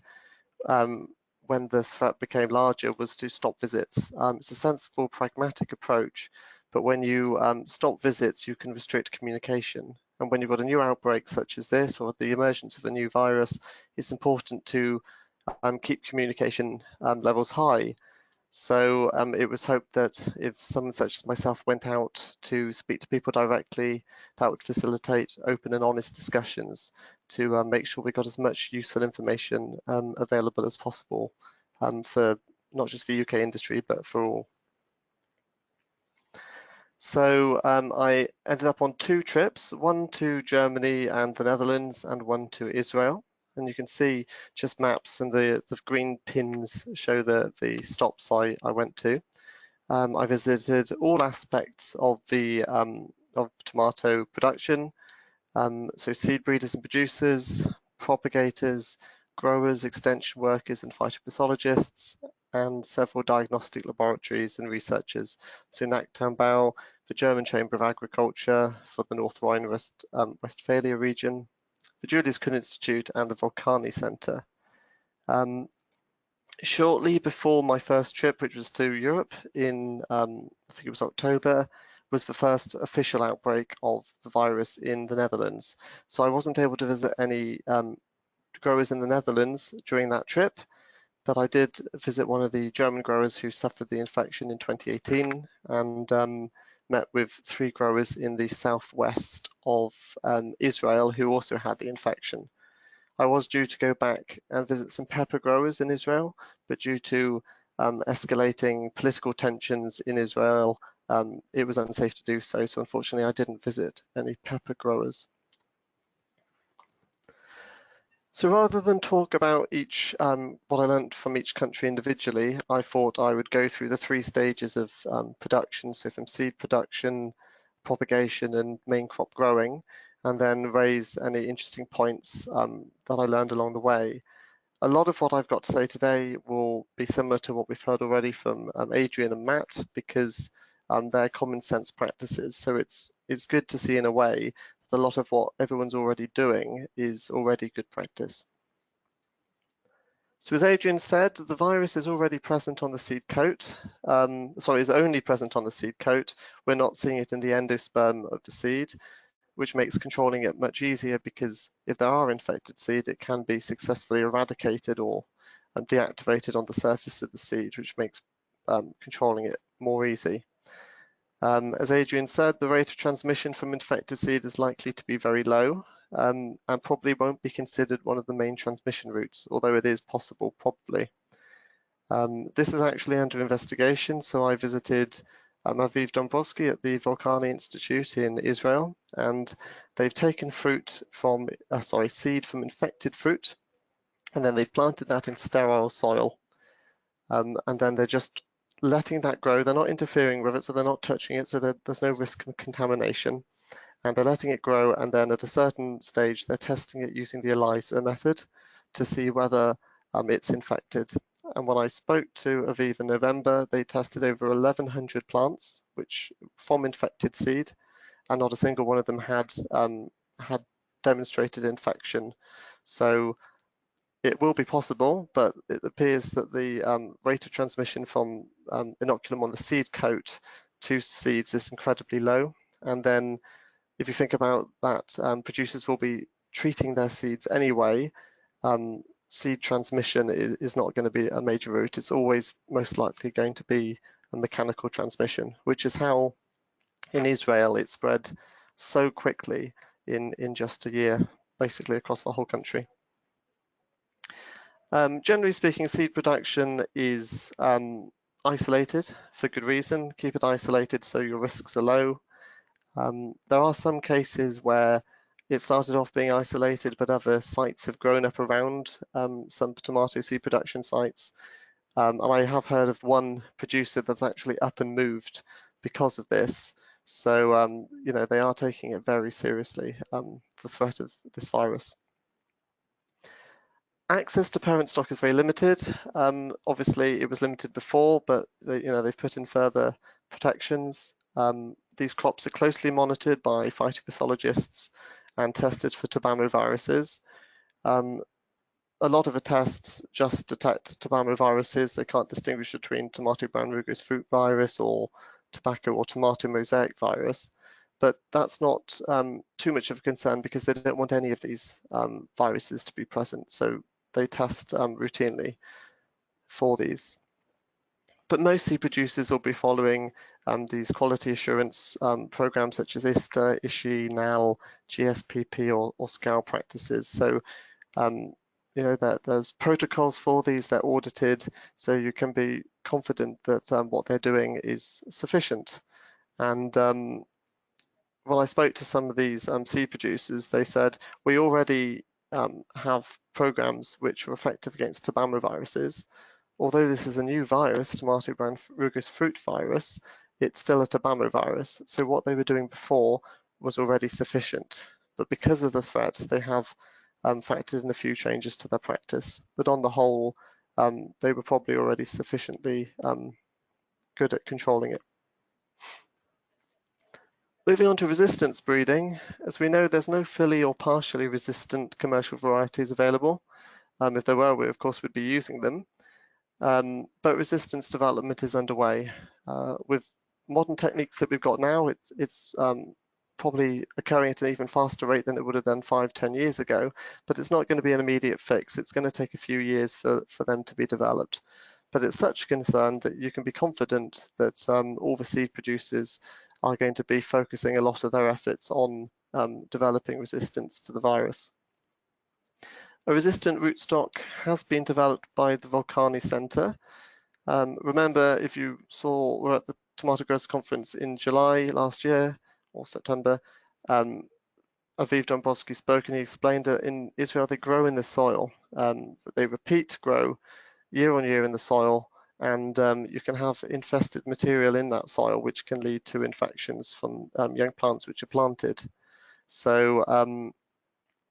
when the threat became larger, was to stop visits. It's a sensible, pragmatic approach, but when you stop visits, you can restrict communication. And when you've got a new outbreak such as this, or the emergence of a new virus, it's important to keep communication levels high. So it was hoped that if someone such as myself went out to speak to people directly, that would facilitate open and honest discussions to make sure we got as much useful information available as possible for not just the UK industry, but for all. So I ended up on 2 trips, one to Germany and the Netherlands and one to Israel. And you can see just maps, and the green pins show the stops I went to. I visited all aspects of the of tomato production, so seed breeders and producers, propagators, growers, extension workers and phytopathologists, and several diagnostic laboratories and researchers. So Nacktown-Bau, the German Chamber of Agriculture for the North Rhine-Westphalia region, the Julius Kühn Institute and the Volcani Center. Shortly before my first trip, which was to Europe in, I think it was October, was the first official outbreak of the virus in the Netherlands. So I wasn't able to visit any growers in the Netherlands during that trip, but I did visit one of the German growers who suffered the infection in 2018 and met with 3 growers in the southwest of Israel who also had the infection. I was due to go back and visit some pepper growers in Israel, but due to escalating political tensions in Israel, it was unsafe to do so. So unfortunately, I didn't visit any pepper growers. So rather than talk about each what I learned from each country individually, I thought I would go through the 3 stages of production. So from seed production, propagation and main crop growing, and then raise any interesting points that I learned along the way. A lot of what I've got to say today will be similar to what we've heard already from Adrian and Matt, because they're common sense practices. So it's good to see in a way that a lot of what everyone's already doing is already good practice. So as Adrian said, the virus is already present on the seed coat. Is only present on the seed coat. We're not seeing it in the endosperm of the seed, which makes controlling it much easier, because if there are infected seed, it can be successfully eradicated or deactivated on the surface of the seed, which makes controlling it more easy. As Adrian said, the rate of transmission from infected seed is likely to be very low and probably won't be considered one of the main transmission routes, although it is possible probably. This is actually under investigation, so I visited Aviv Dombrowski at the Volcani Institute in Israel, and they've taken seed from infected fruit, and then they've planted that in sterile soil, and then they're just letting that grow. They're not interfering with it, so they're not touching it, so there's no risk of contamination, and they're letting it grow, and then at a certain stage they're testing it using the ELISA method to see whether it's infected. And when I spoke to Aviv in November, they tested over 1,100 plants from infected seed, and not a single one of them had demonstrated infection. So it will be possible, but it appears that the rate of transmission from inoculum on the seed coat to seeds is incredibly low. And then if you think about that, producers will be treating their seeds anyway. Seed transmission is not going to be a major route. It's always most likely going to be a mechanical transmission, which is how in Israel it spread so quickly in just a year, basically across the whole country. Generally speaking, seed production is isolated for good reason. Keep it isolated so your risks are low. There are some cases where it started off being isolated, but other sites have grown up around some tomato seed production sites. And I have heard of one producer that's actually up and moved because of this. So, you know, they are taking it very seriously, the threat of this virus. Access to parent stock is very limited. Obviously, it was limited before, but they've put in further protections. These crops are closely monitored by phytopathologists and tested for tobamoviruses. A lot of the tests just detect tobamoviruses. They can't distinguish between tomato brown rugose fruit virus or tobacco or tomato mosaic virus. But that's not too much of a concern, because they don't want any of these viruses to be present. So they test routinely for these. But most seed producers will be following these quality assurance programs such as ISTA, ISHI, NAL, GSPP or SCAL practices. So, there's protocols for these, they're audited, so you can be confident that what they're doing is sufficient. And when I spoke to some of these seed producers, they said, we already have programs which are effective against tobamoviruses. Although this is a new virus, tomato brown rugose fruit virus, it's still a tobamovirus. So what they were doing before was already sufficient. But because of the threat, they have factored in a few changes to their practice. But on the whole, they were probably already sufficiently good at controlling it. Moving on to resistance breeding, as we know, there's no fully or partially resistant commercial varieties available. If there were, we of course would be using them. But resistance development is underway. With modern techniques that we've got now, it's probably occurring at an even faster rate than it would have done 5-10 years ago, but it's not going to be an immediate fix. It's going to take a few years for them to be developed. But it's such a concern that you can be confident that all the seed producers are going to be focusing a lot of their efforts on developing resistance to the virus. A resistant rootstock has been developed by the Volcani Centre. Remember, if you saw, we're at the Tomato Growers Conference in July last year, or September, Aviv Dombrowski spoke and he explained that in Israel they grow in the soil. They repeat grow year on year in the soil, and you can have infested material in that soil which can lead to infections from young plants which are planted. So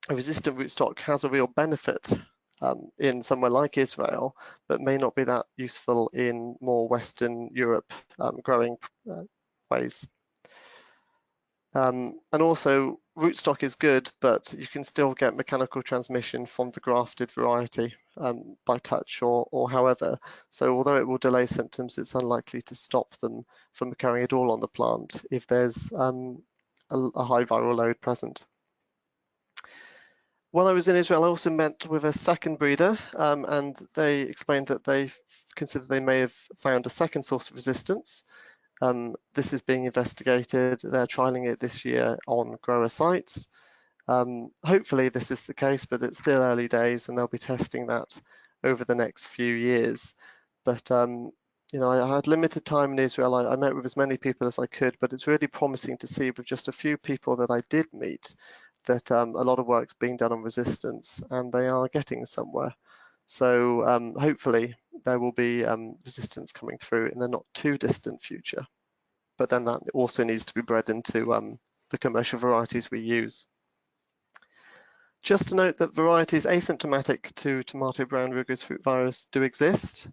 a resistant rootstock has a real benefit in somewhere like Israel, but may not be that useful in more Western Europe growing ways. And also, rootstock is good, but you can still get mechanical transmission from the grafted variety by touch or however. So although it will delay symptoms, it's unlikely to stop them from occurring at all on the plant if there's a high viral load present. When I was in Israel, I also met with a second breeder, and they explained that they considered they may have found a second source of resistance. This is being investigated. They're trialing it this year on grower sites. Hopefully this is the case, but it's still early days and they'll be testing that over the next few years. But you know, I had limited time in Israel. I met with as many people as I could, but it's really promising to see with just a few people that I did meet that a lot of work's being done on resistance and they are getting somewhere. So hopefully there will be resistance coming through in the not too distant future. But then that also needs to be bred into the commercial varieties we use. Just to note that varieties asymptomatic to tomato brown rugose fruit virus do exist.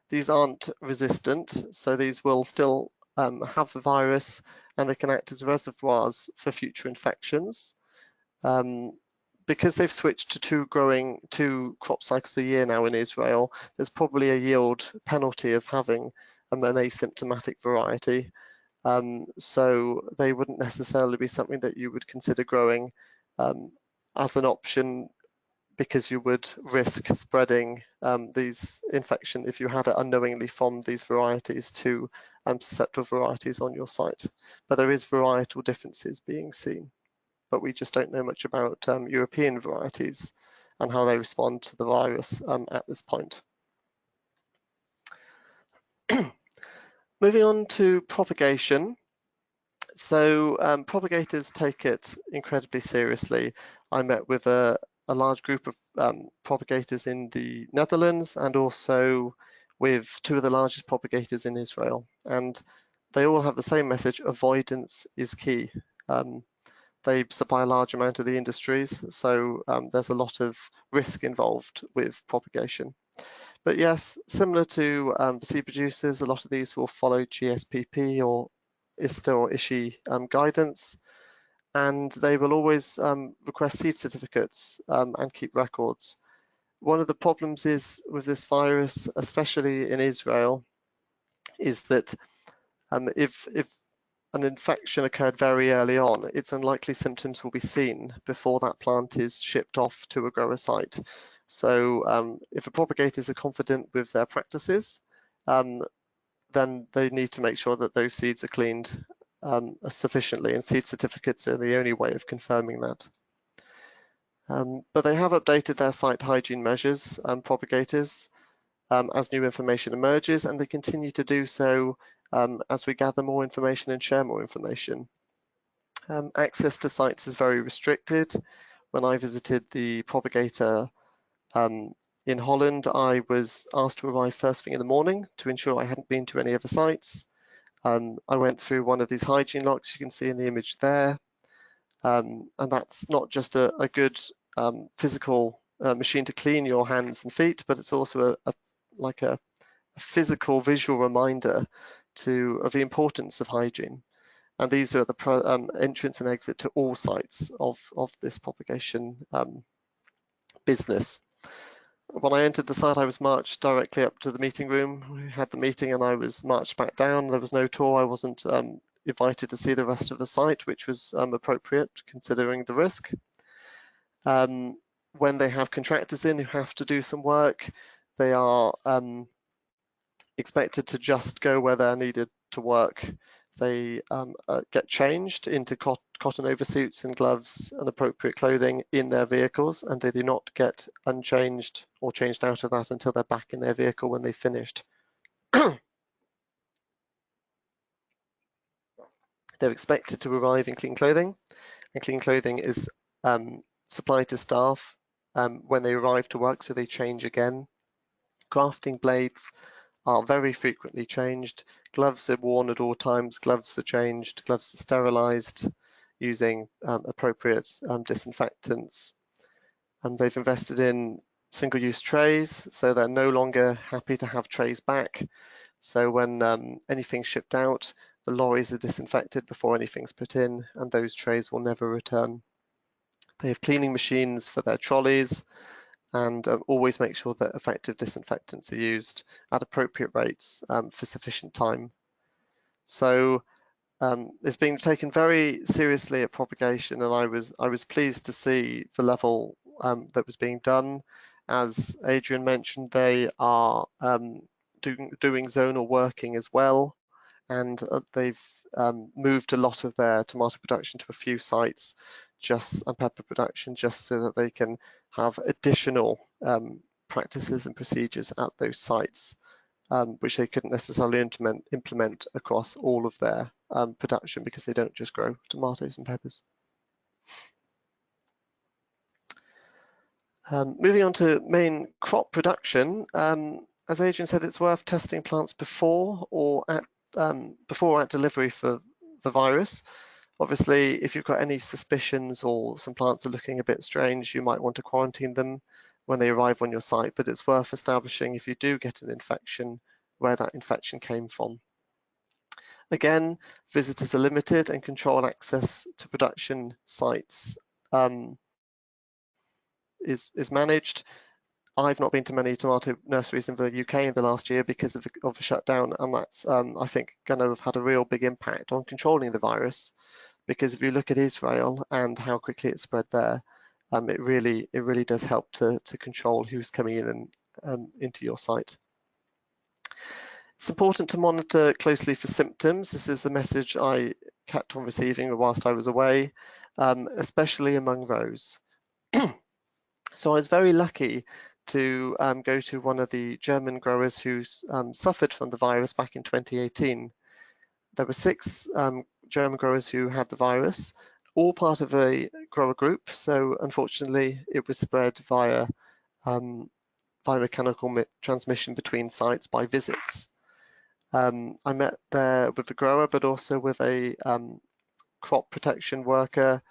These aren't resistant, so these will still have the virus and they can act as reservoirs for future infections. Because they've switched to two crop cycles a year now in Israel, there's probably a yield penalty of having an asymptomatic variety. So they wouldn't necessarily be something that you would consider growing as an option, because you would risk spreading these infection if you had it unknowingly from these varieties to susceptible varieties on your site. But there is varietal differences being seen, but we just don't know much about European varieties and how they respond to the virus at this point. Moving on to propagation. So propagators take it incredibly seriously. I met with a large group of propagators in the Netherlands and also with two of the largest propagators in Israel. And they all have the same message: avoidance is key. They supply a large amount of the industries, so there's a lot of risk involved with propagation. But yes, similar to the seed producers, a lot of these will follow GSPP or ISTA or ISHI guidance, and they will always request seed certificates and keep records. One of the problems is with this virus, especially in Israel, is that if an infection occurred very early on, it's unlikely symptoms will be seen before that plant is shipped off to a grower site. So if the propagators are confident with their practices, then they need to make sure that those seeds are cleaned sufficiently, and seed certificates are the only way of confirming that. But they have updated their site hygiene measures, propagators, as new information emerges, and they continue to do so as we gather more information and share more information. Access to sites is very restricted. When I visited the propagator in Holland, I was asked to arrive first thing in the morning to ensure I hadn't been to any other sites. I went through one of these hygiene locks you can see in the image there. And that's not just a good physical machine to clean your hands and feet, but it's also like a physical visual reminder of the importance of hygiene. And these are the entrance and exit to all sites of this propagation business. When I entered the site, I was marched directly up to the meeting room. We had the meeting and I was marched back down. There was no tour. I wasn't invited to see the rest of the site, which was appropriate considering the risk. When they have contractors in who have to do some work, they are expected to just go where they're needed to work. They get changed into cotton oversuits and gloves and appropriate clothing in their vehicles, and they do not get unchanged or changed out of that until they're back in their vehicle when they've finished. They're expected to arrive in clean clothing, and clean clothing is supplied to staff when they arrive to work, so they change again. Grafting blades are very frequently changed. Gloves are worn at all times. Gloves are changed. Gloves are sterilized using appropriate disinfectants. And they've invested in single-use trays, so they're no longer happy to have trays back. So when anything's shipped out, the lorries are disinfected before anything's put in, and those trays will never return. They have cleaning machines for their trolleys, and always make sure that effective disinfectants are used at appropriate rates for sufficient time. So it's being taken very seriously at Propagation, and I was pleased to see the level that was being done. As Adrian mentioned, they are doing zonal working as well, and they've moved a lot of their tomato production to a few sites, and pepper production, just so that they can have additional practices and procedures at those sites, which they couldn't necessarily implement across all of their production, because they don't just grow tomatoes and peppers. Moving on to main crop production, as Adrian said, it's worth testing plants before or at delivery for the virus. Obviously, if you've got any suspicions or some plants are looking a bit strange, you might want to quarantine them when they arrive on your site, but it's worth establishing, if you do get an infection, where that infection came from. Again, visitors are limited and control access to production sites is managed. I've not been to many tomato nurseries in the UK in the last year because of the shutdown, and that's, I think, going to have had a real big impact on controlling the virus, because if you look at Israel and how quickly it spread there, it really does help to control who's coming in and into your site. It's important to monitor closely for symptoms. This is a message I kept on receiving whilst I was away, especially among rows. So I was very lucky to go to one of the German growers who suffered from the virus back in 2018. There were 6 German growers who had the virus, all part of a grower group. So unfortunately, it was spread via mechanical transmission between sites by visits. I met there with the grower, but also with a crop protection worker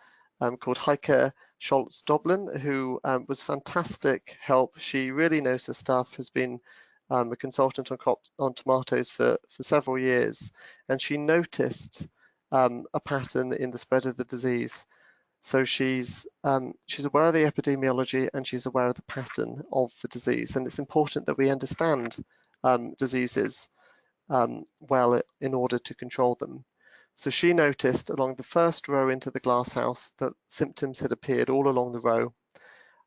called Heike Scholz-Doblin, who was fantastic help. She really knows her stuff, has been a consultant on tomatoes for several years, and she noticed a pattern in the spread of the disease. So she's aware of the epidemiology, and she's aware of the pattern of the disease, and it's important that we understand diseases well in order to control them. So she noticed along the first row into the glasshouse that symptoms had appeared all along the row.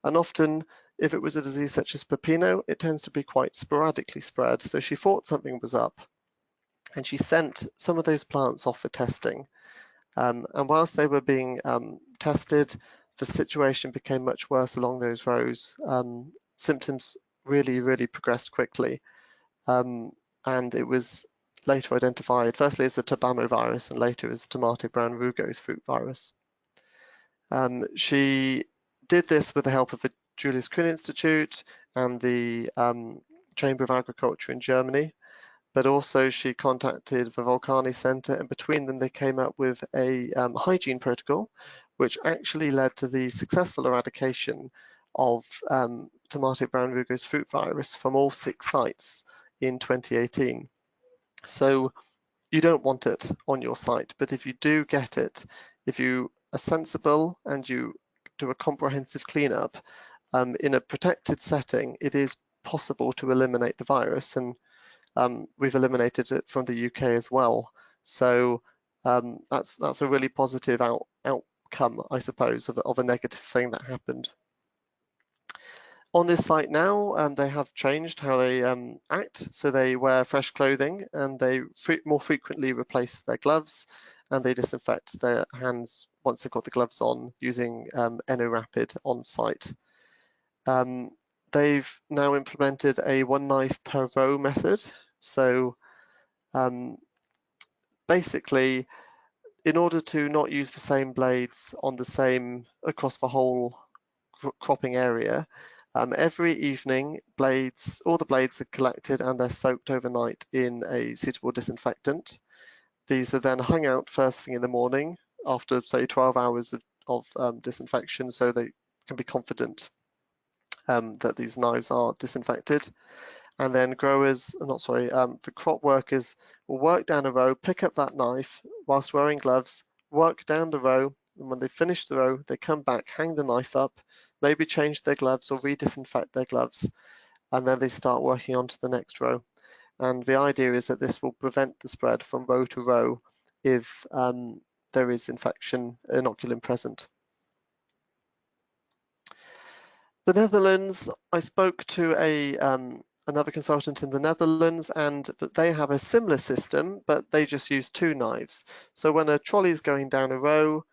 And often, if it was a disease such as pepino, it tends to be quite sporadically spread. So she thought something was up, and she sent some of those plants off for testing. And whilst they were being tested, the situation became much worse along those rows. Symptoms really progressed quickly. And it was later identified firstly as the virus and later as tomato brown rugose fruit virus. She did this with the help of the Julius Kühn Institute and the Chamber of Agriculture in Germany, but also she contacted the Volcani Center, and between them they came up with a hygiene protocol, which actually led to the successful eradication of tomato brown rugose fruit virus from all 6 sites in 2018. So you don't want it on your site, but if you do get it, if you are sensible and you do a comprehensive cleanup in a protected setting, it is possible to eliminate the virus, and we've eliminated it from the UK as well. So that's a really positive outcome, I suppose, of a negative thing that happened. On this site now, they have changed how they act. So they wear fresh clothing and they more frequently replace their gloves, and they disinfect their hands once they've got the gloves on using EnoRapid on site. They've now implemented a 1 knife per row method. So basically, in order to not use the same blades on across the whole cropping area, every evening all the blades are collected and they're soaked overnight in a suitable disinfectant. These are then hung out first thing in the morning after, say, 12 hours of disinfection, so they can be confident that these knives are disinfected. And then the crop workers will work down a row, pick up that knife whilst wearing gloves, work down the row, and when they finish the row, they come back, hang the knife up, maybe change their gloves or re-disinfect their gloves, and then they start working on to the next row. And the idea is that this will prevent the spread from row to row if there is inoculum present. The Netherlands, I spoke to another consultant in the Netherlands, and they have a similar system, but they just use 2 knives. So when a trolley is going down a row,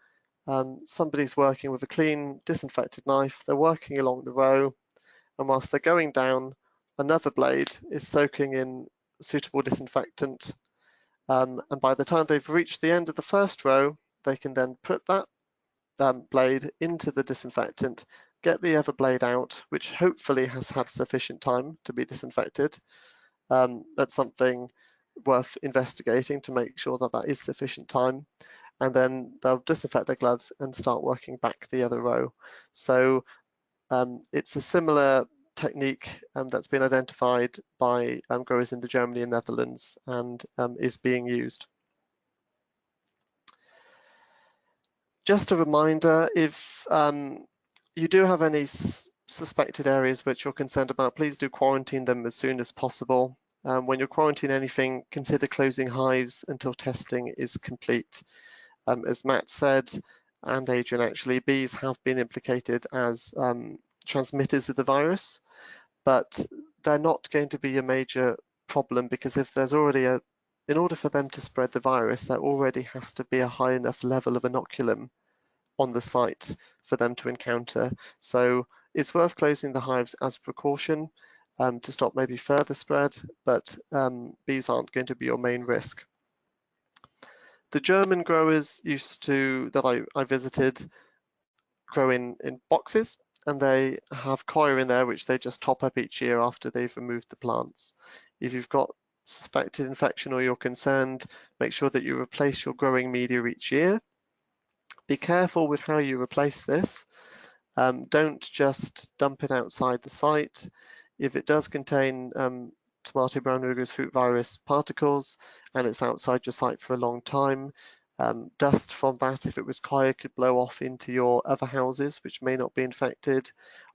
somebody's working with a clean disinfected knife, they're working along the row, and whilst they're going down, another blade is soaking in suitable disinfectant. And by the time they've reached the end of the first row, they can then put that blade into the disinfectant, get the other blade out, which hopefully has had sufficient time to be disinfected. That's something worth investigating to make sure that that is sufficient time. And then they'll disinfect their gloves and start working back the other row. So it's a similar technique that's been identified by growers in Germany and Netherlands and is being used. Just a reminder, if you do have any suspected areas which you're concerned about, please do quarantine them as soon as possible. When you're quarantining anything, consider closing hives until testing is complete. As Matt said, and Adrian actually, bees have been implicated as transmitters of the virus, but they're not going to be a major problem, because if there's already in order for them to spread the virus, there already has to be a high enough level of inoculum on the site for them to encounter. So it's worth closing the hives as a precaution to stop maybe further spread, but bees aren't going to be your main risk. The German growers that I visited grow in boxes, and they have coir in there which they just top up each year after they've removed the plants. If you've got suspected infection or you're concerned, make sure that you replace your growing media each year. Be careful with how you replace this. Don't just dump it outside the site. If it does contain tomato brown rugose fruit virus particles and it's outside your site for a long time, dust from that, if it was coir, could blow off into your other houses which may not be infected,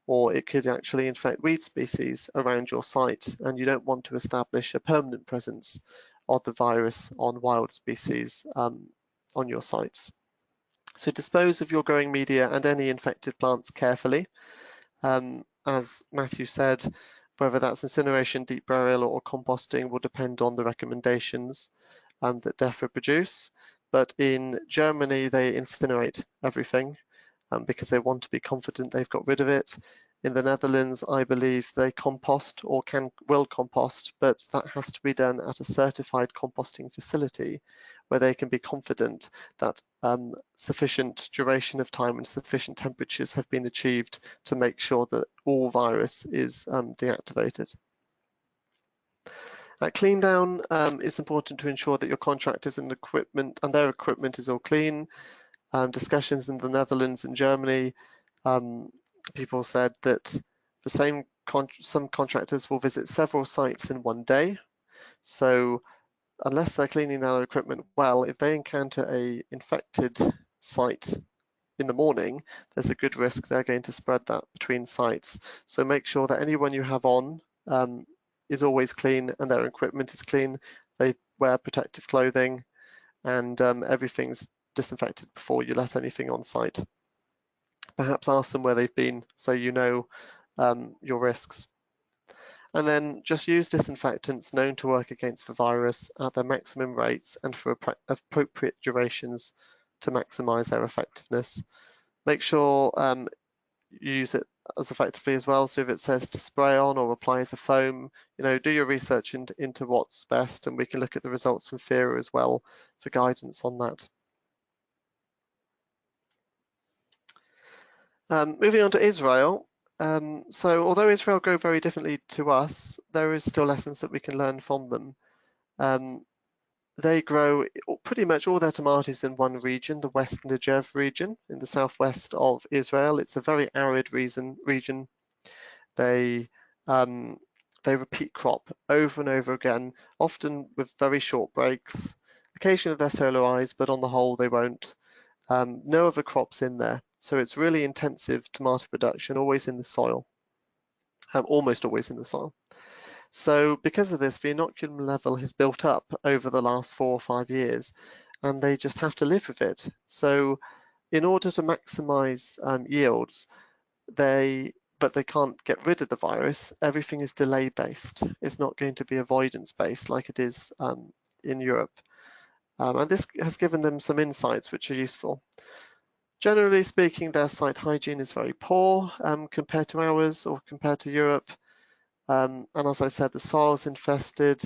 or it could actually infect weed species around your site, and you don't want to establish a permanent presence of the virus on wild species on your sites. So dispose of your growing media and any infected plants carefully. As Matthew said, whether that's incineration, deep burial or composting will depend on the recommendations that Defra produce. But in Germany, they incinerate everything because they want to be confident they've got rid of it. In the Netherlands, I believe they compost or will compost, but that has to be done at a certified composting facility where they can be confident that sufficient duration of time and sufficient temperatures have been achieved to make sure that all virus is deactivated. At clean down, it's important to ensure that your contractors and equipment and their equipment is all clean. Discussions in the Netherlands and Germany, people said that some contractors will visit several sites in one day. So unless they're cleaning their equipment well, if they encounter a infected site in the morning, there's a good risk they're going to spread that between sites. So make sure that anyone you have on is always clean and their equipment is clean. They wear protective clothing and everything's disinfected before you let anything on site. Perhaps ask them where they've been so you know your risks. And then just use disinfectants known to work against the virus at their maximum rates and for appropriate durations to maximize their effectiveness. Make sure you use it as effectively as well. So if it says to spray on or apply as a foam, do your research into what's best, and we can look at the results from Fera as well for guidance on that. Moving on to Israel. So although Israel grow very differently to us, there is still lessons that we can learn from them. They grow pretty much all their tomatoes in one region, the West Negev region in the southwest of Israel. It's a very arid region. They repeat crop over and over again, often with very short breaks. Occasionally they're solarized, but on the whole they won't. No other crops in there. So it's really intensive tomato production, always in the soil, almost always in the soil. So because of this, the inoculum level has built up over the last 4 or 5 years, and they just have to live with it. So in order to maximize yields, but they can't get rid of the virus, everything is delay based. It's not going to be avoidance based like it is in Europe. And this has given them some insights which are useful. Generally speaking, their site hygiene is very poor compared to ours or compared to Europe. And as I said, the soil is infested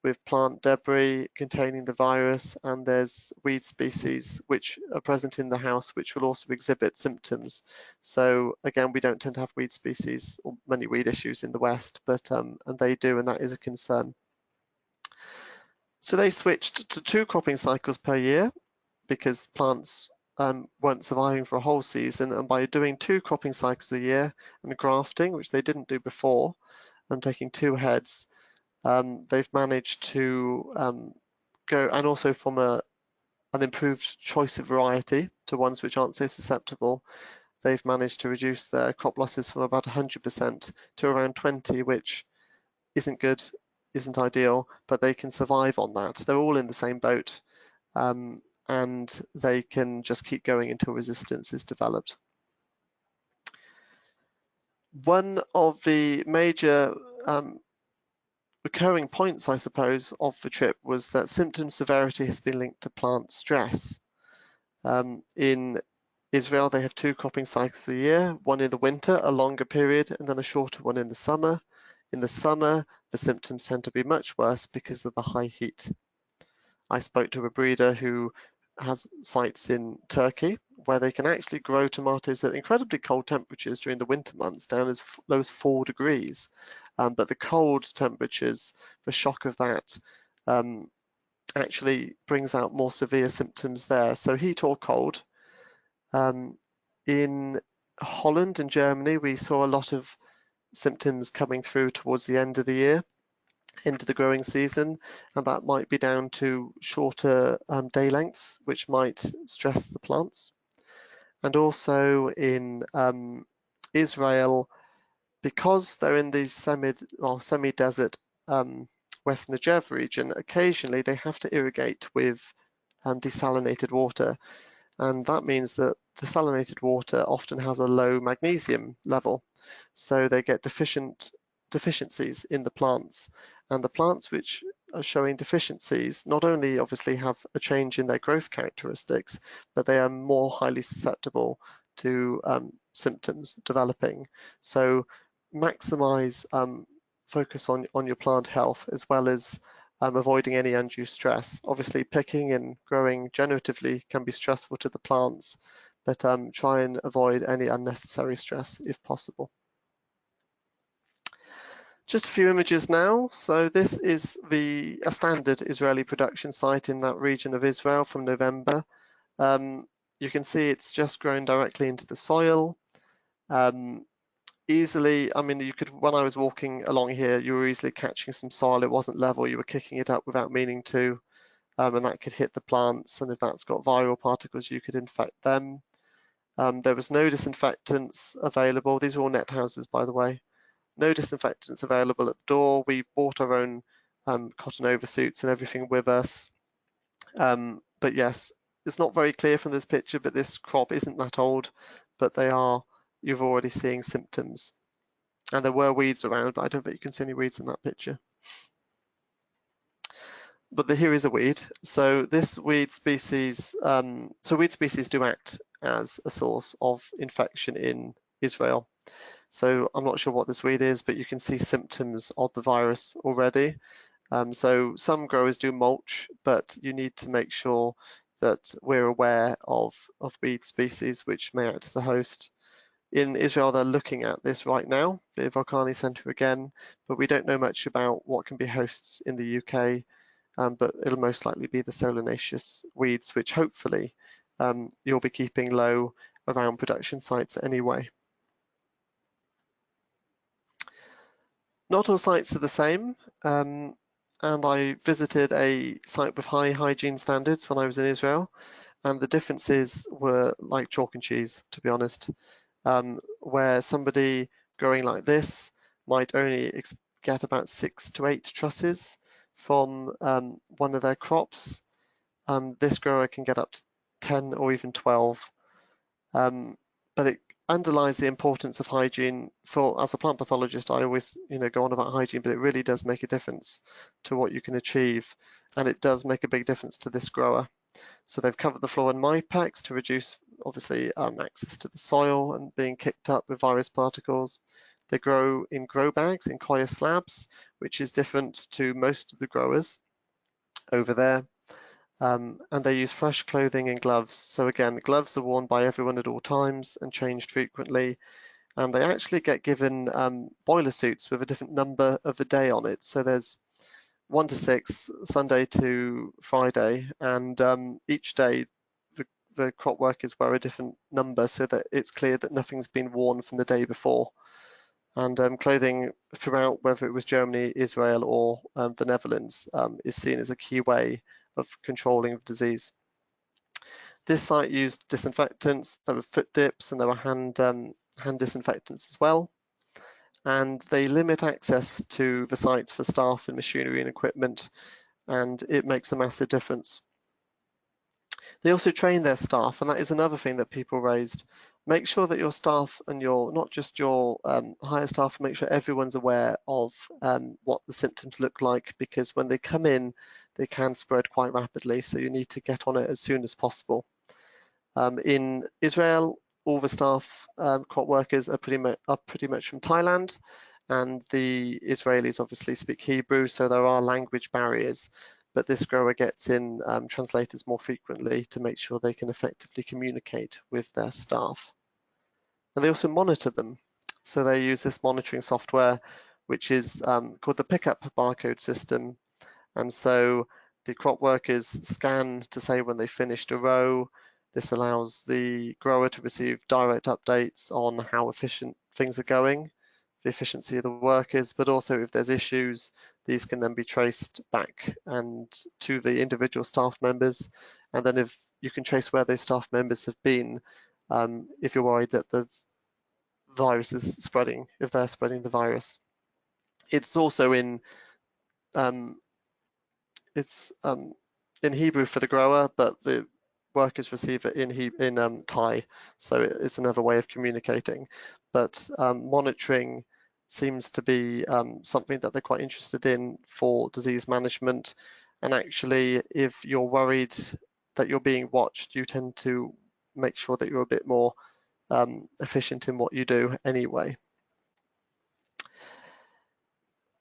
with plant debris containing the virus, and there's weed species which are present in the house which will also exhibit symptoms. So again, we don't tend to have weed species or many weed issues in the West, but and they do, and that is a concern. So they switched to 2 cropping cycles per year because plants weren't surviving for a whole season, and by doing 2 cropping cycles a year and grafting, which they didn't do before, and taking 2 heads, they've managed to go, and also from an improved choice of variety to ones which aren't so susceptible, they've managed to reduce their crop losses from about 100% to around 20, which isn't good, isn't ideal, but they can survive on that. They're all in the same boat, and they can just keep going until resistance is developed. One of the major recurring points, I suppose, of the trip was that symptom severity has been linked to plant stress. In Israel, they have 2 cropping cycles a year, one in the winter, a longer period, and then a shorter one in the summer. In the summer, the symptoms tend to be much worse because of the high heat. I spoke to a breeder who has sites in Turkey where they can actually grow tomatoes at incredibly cold temperatures during the winter months, down as low as 4 degrees. But the cold temperatures, the shock of that, actually brings out more severe symptoms there. So heat or cold. In Holland and Germany, we saw a lot of symptoms coming through towards the end of the year, into the growing season, and that might be down to shorter day lengths, which might stress the plants. And also in Israel, because they're in the semi-desert West Negev region, occasionally they have to irrigate with desalinated water, and that means that desalinated water often has a low magnesium level, so they get deficiencies in the plants, and the plants which are showing deficiencies not only obviously have a change in their growth characteristics, but they are more highly susceptible to symptoms developing. So maximize focus on your plant health, as well as avoiding any undue stress. Obviously, picking and growing generatively can be stressful to the plants, but try and avoid any unnecessary stress if possible. Just a few images now. So this is a standard Israeli production site in that region of Israel from November. You can see it's just grown directly into the soil. Easily, I mean, you could, when I was walking along here, you were easily catching some soil. It wasn't level, you were kicking it up without meaning to, and that could hit the plants. And if that's got viral particles, you could infect them. There was no disinfectants available. These are all net houses, by the way. No disinfectants available at the door. We bought our own cotton oversuits and everything with us. But yes, it's not very clear from this picture, but this crop isn't that old, but you're already seeing symptoms. And there were weeds around, but I don't think you can see any weeds in that picture. But here is a weed. So this weed species, weed species do act as a source of infection in Israel. So I'm not sure what this weed is, but you can see symptoms of the virus already. So some growers do mulch, but you need to make sure that we're aware of weed species which may act as a host. In Israel, they're looking at this right now, the Volcani Centre again, but we don't know much about what can be hosts in the UK, but it'll most likely be the solanaceous weeds, which hopefully you'll be keeping low around production sites anyway. Not all sites are the same, and I visited a site with high hygiene standards when I was in Israel, and the differences were like chalk and cheese, to be honest. Where somebody growing like this might only get about 6 to 8 trusses from one of their crops. This grower can get up to 10 or even 12. But it underlies the importance of hygiene. As a plant pathologist, I always go on about hygiene, but it really does make a difference to what you can achieve, and it does make a big difference to this grower. So they've covered the floor in MyPacks to reduce, obviously, access to the soil and being kicked up with virus particles. They grow in grow bags in coir slabs, which is different to most of the growers over there. And they use fresh clothing and gloves. So again, gloves are worn by everyone at all times and changed frequently. And they actually get given boiler suits with a different number of the day on it. So there's 1 to 6, Sunday to Friday, and each day the crop workers wear a different number so that it's clear that nothing's been worn from the day before. And clothing throughout, whether it was Germany, Israel, or the Netherlands, is seen as a key way of controlling the disease. This site used disinfectants. There were foot dips and there were hand disinfectants as well. And they limit access to the sites for staff and machinery and equipment, and it makes a massive difference. They also train their staff, and that is another thing that people raised. Make sure that your staff and not just your higher staff, make sure everyone's aware of what the symptoms look like, because when they come in, they can spread quite rapidly, so you need to get on it as soon as possible. In Israel, all the staff, crop workers are pretty much from Thailand, and the Israelis obviously speak Hebrew, so there are language barriers, but this grower gets in translators more frequently to make sure they can effectively communicate with their staff. And they also monitor them. So they use this monitoring software, which is called the pickup barcode system. And so the crop workers scan to say when they finished a row. This allows the grower to receive direct updates on how efficient things are going, the efficiency of the workers, but also if there's issues, these can then be traced back and to the individual staff members. And then if you can trace where those staff members have been, if you're worried that the virus is spreading, if they're spreading the virus. It's also in Hebrew for the grower, but the workers receive it in Thai, so it's another way of communicating. But monitoring seems to be something that they're quite interested in for disease management. And actually, if you're worried that you're being watched, you tend to make sure that you're a bit more efficient in what you do anyway.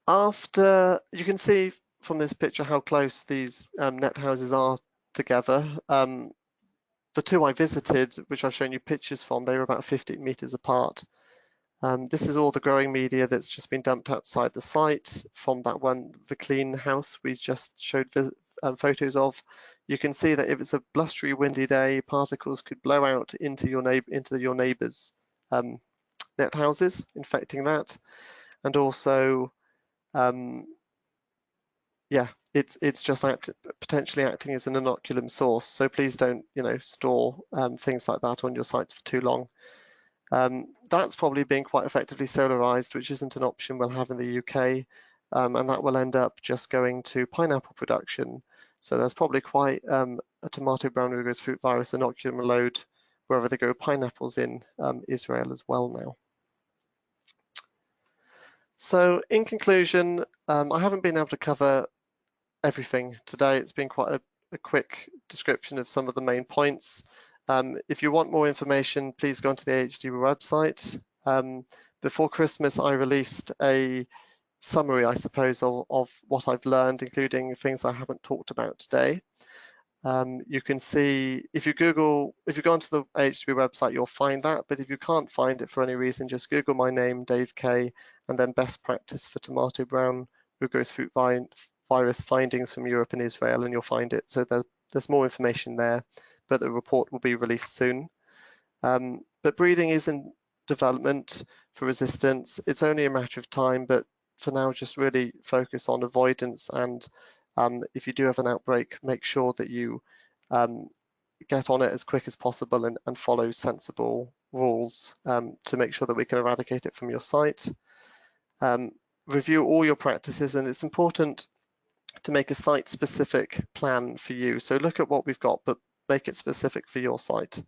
After, you can see from this picture how close these net houses are together. The two I visited, which I've shown you pictures from, they were about 15 meters apart. This is all the growing media that's just been dumped outside the site from that one, the clean house we just showed photos of. You can see that if it's a blustery, windy day, particles could blow out into your neighbour's net houses, infecting that, and also, yeah, it's just potentially acting as an inoculum source. So please don't, store things like that on your sites for too long. That's probably being quite effectively solarized, which isn't an option we'll have in the UK, and that will end up just going to pineapple production. So there's probably quite a tomato brown rugose fruit virus inoculum load wherever they grow pineapples in Israel as well now. So in conclusion, I haven't been able to cover everything today. It's been quite a quick description of some of the main points. If you want more information, please go onto the AHDB website. Before Christmas, I released a summary, I suppose, of what I've learned, including things I haven't talked about today. You can see, if you go onto the AHDB website, you'll find that. But if you can't find it for any reason, just Google my name, Dave Kaye, and then best practice for tomato brown rugose fruit virus findings from Europe and Israel, and you'll find it. So there's more information there, but the report will be released soon. But breeding is in development for resistance. It's only a matter of time, but for now, just really focus on avoidance. And if you do have an outbreak, make sure that you get on it as quick as possible and follow sensible rules to make sure that we can eradicate it from your site. Review all your practices, and it's important to make a site-specific plan for you. So look at what we've got, but make it specific for your site.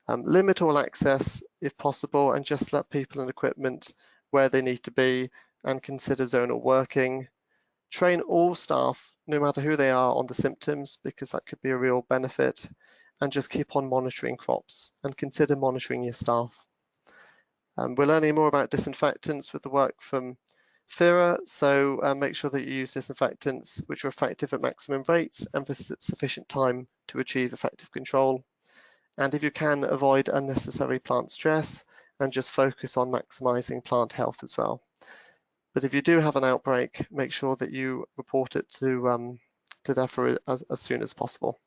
Limit all access if possible, and just let people and equipment where they need to be, and consider zonal working. Train all staff, no matter who they are, on the symptoms, because that could be a real benefit, and just keep on monitoring crops and consider monitoring your staff. We're learning more about disinfectants with the work from Fera, so make sure that you use disinfectants which are effective at maximum rates and for sufficient time to achieve effective control. And if you can, avoid unnecessary plant stress and just focus on maximizing plant health as well. But if you do have an outbreak, make sure that you report it to Defra as soon as possible.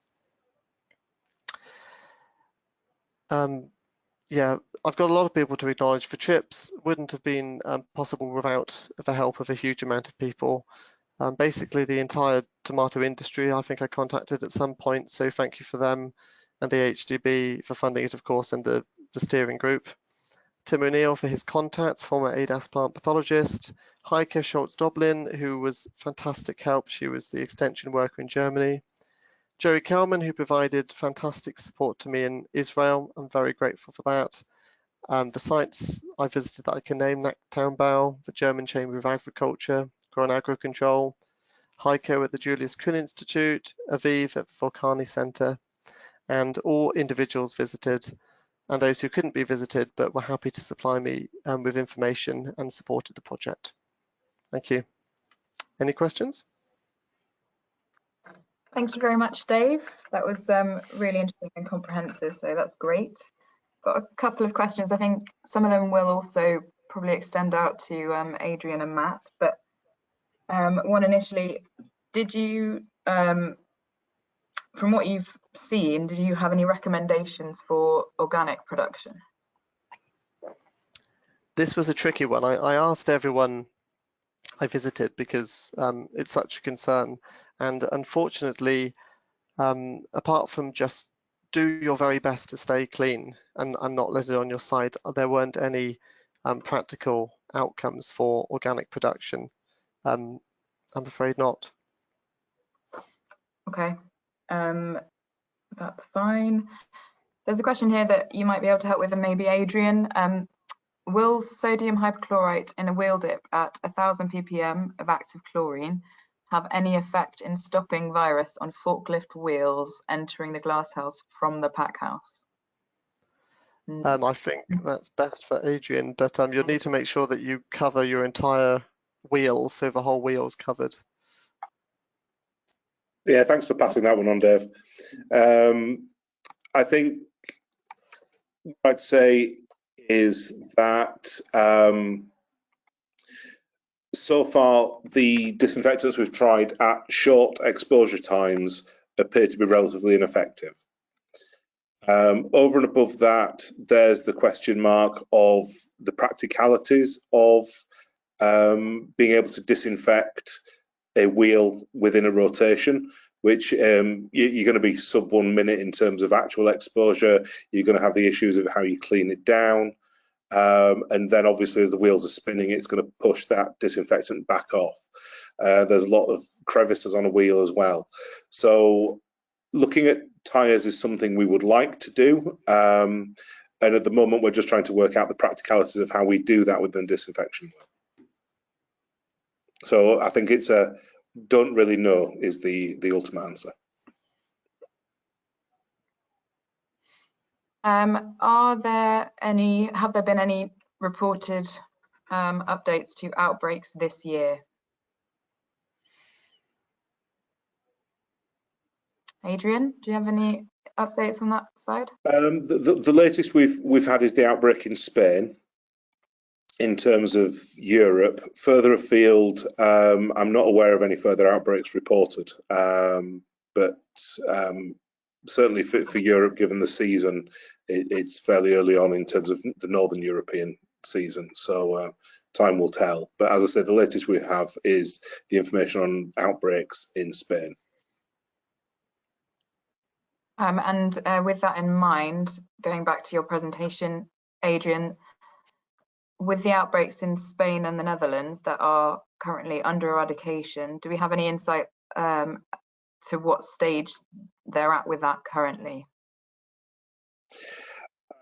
Yeah, I've got a lot of people to acknowledge for chips. Wouldn't have been possible without the help of a huge amount of people. Basically, the entire tomato industry, I think I contacted at some point, so thank you for them, and the AHDB for funding it, of course, and the steering group. Tim O'Neill for his contacts, former ADAS plant pathologist. Heike Schultz-Doblin, who was fantastic help. She was the extension worker in Germany. Joey Kelman, who provided fantastic support to me in Israel. I'm very grateful for that. The sites I visited that I can name: Nacktownbau, the German Chamber of Agriculture, Grown Agro Control, Heiko at the Julius Kuhn Institute, Aviv at the Volcani Center, and all individuals visited, and those who couldn't be visited but were happy to supply me with information and supported the project. Thank you. Any questions? Thank you very much, Dave. That was really interesting and comprehensive, so that's great. Got a couple of questions. I think some of them will also probably extend out to Adrian and Matt, but one initially, did you, from what you've seen, did you have any recommendations for organic production? This was a tricky one. I asked everyone I visited because it's such a concern, and unfortunately, apart from just do your very best to stay clean and not let it on your site, there weren't any practical outcomes for organic production. I'm afraid not. Okay, that's fine. There's a question here that you might be able to help with, and maybe Adrian. Will sodium hypochlorite in a wheel dip at 1000 ppm of active chlorine have any effect in stopping virus on forklift wheels entering the glasshouse from the pack house? I think that's best for Adrian, but you'll need to make sure that you cover your entire wheel, so the whole wheel's covered. Yeah, thanks for passing that one on, Dave. I think what I'd say is that so far the disinfectants we've tried at short exposure times appear to be relatively ineffective. Over and above that, there's the question mark of the practicalities of being able to disinfect a wheel within a rotation, which you're going to be sub 1 minute in terms of actual exposure. You're going to have the issues of how you clean it down. And then obviously as the wheels are spinning, it's going to push that disinfectant back off. There's a lot of crevices on a wheel as well. So looking at tyres is something we would like to do. And at the moment, we're just trying to work out the practicalities of how we do that within disinfection. So I think it's a don't really know is the ultimate answer. Have there been any reported updates to outbreaks this year? Adrian, do you have any updates on that side? The latest we've had is the outbreak in Spain. In terms of Europe, further afield, I'm not aware of any further outbreaks reported, but certainly for Europe, given the season, it's fairly early on in terms of the Northern European season, so time will tell. But as I said, the latest we have is the information on outbreaks in Spain. And with that in mind, going back to your presentation, Adrian, with the outbreaks in Spain and the Netherlands that are currently under eradication, do we have any insight to what stage they're at with that currently?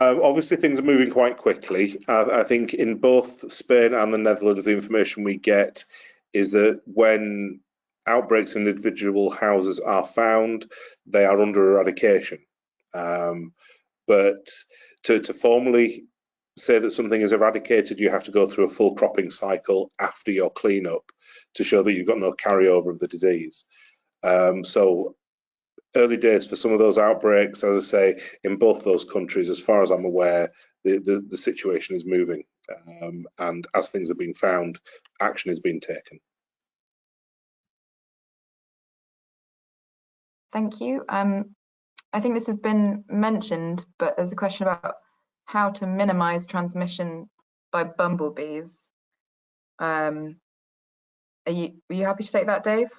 Obviously, things are moving quite quickly. I think in both Spain and the Netherlands, the information we get is that when outbreaks in individual houses are found, they are under eradication. But to formally say that something is eradicated, you have to go through a full cropping cycle after your cleanup to show that you've got no carryover of the disease. So early days for some of those outbreaks, as I say, in both those countries, as far as I'm aware, the situation is moving. And as things are being found, action is being taken. Thank you. I think this has been mentioned, but there's a question about how to minimize transmission by bumblebees. Are you happy to take that, Dave?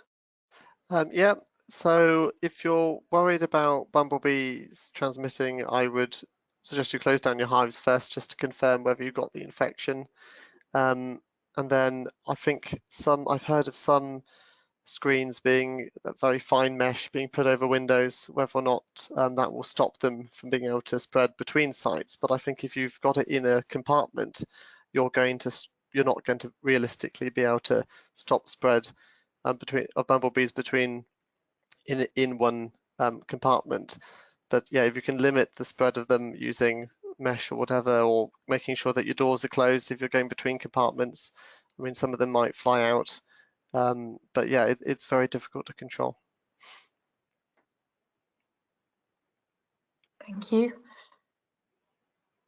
Yeah, so if you're worried about bumblebees transmitting, I would suggest you close down your hives first just to confirm whether you got the infection. And then I think I've heard of some screens being that very fine mesh being put over windows, whether or not that will stop them from being able to spread between sites. But I think if you've got it in a compartment, you're not going to realistically be able to stop spread of bumblebees in one compartment. But yeah, if you can limit the spread of them using mesh or whatever, or making sure that your doors are closed if you're going between compartments. I mean, some of them might fly out. But yeah, it's very difficult to control. Thank you.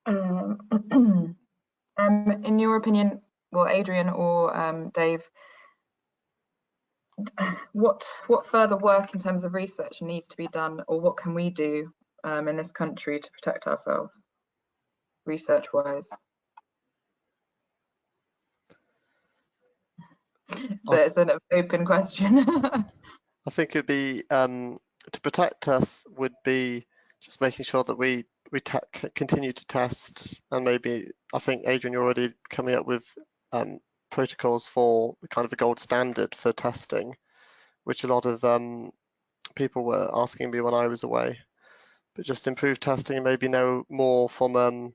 In your opinion, well, Adrian or Dave, what further work in terms of research needs to be done, or what can we do in this country to protect ourselves, research-wise? So it's an open question. I think it'd be to protect us would be just making sure that we continue to test, and maybe I think Adrian, you're already coming up with protocols for kind of a gold standard for testing, which a lot of people were asking me when I was away. But just improve testing and maybe know more from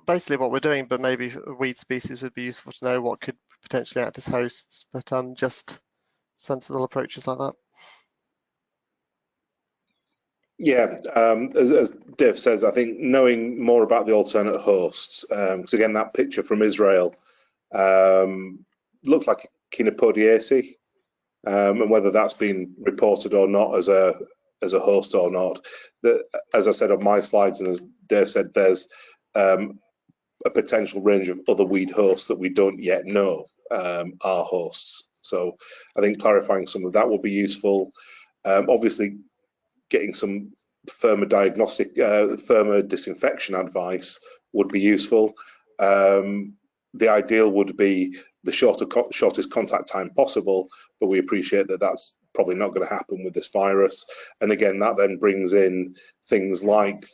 basically what we're doing, but maybe weed species would be useful to know what could potentially act as hosts, but just sensible approaches like that. Yeah, as Dave says, I think knowing more about the alternate hosts, because again, that picture from Israel looks like a Kinopodiaceae, and whether that's been reported or not as a host or not. As I said on my slides, and as Dave said, there's a potential range of other weed hosts that we don't yet know are hosts. So I think clarifying some of that will be useful. Obviously, getting some firmer disinfection advice would be useful. The ideal would be the shortest contact time possible, but we appreciate that that's probably not going to happen with this virus. And again, that then brings in things like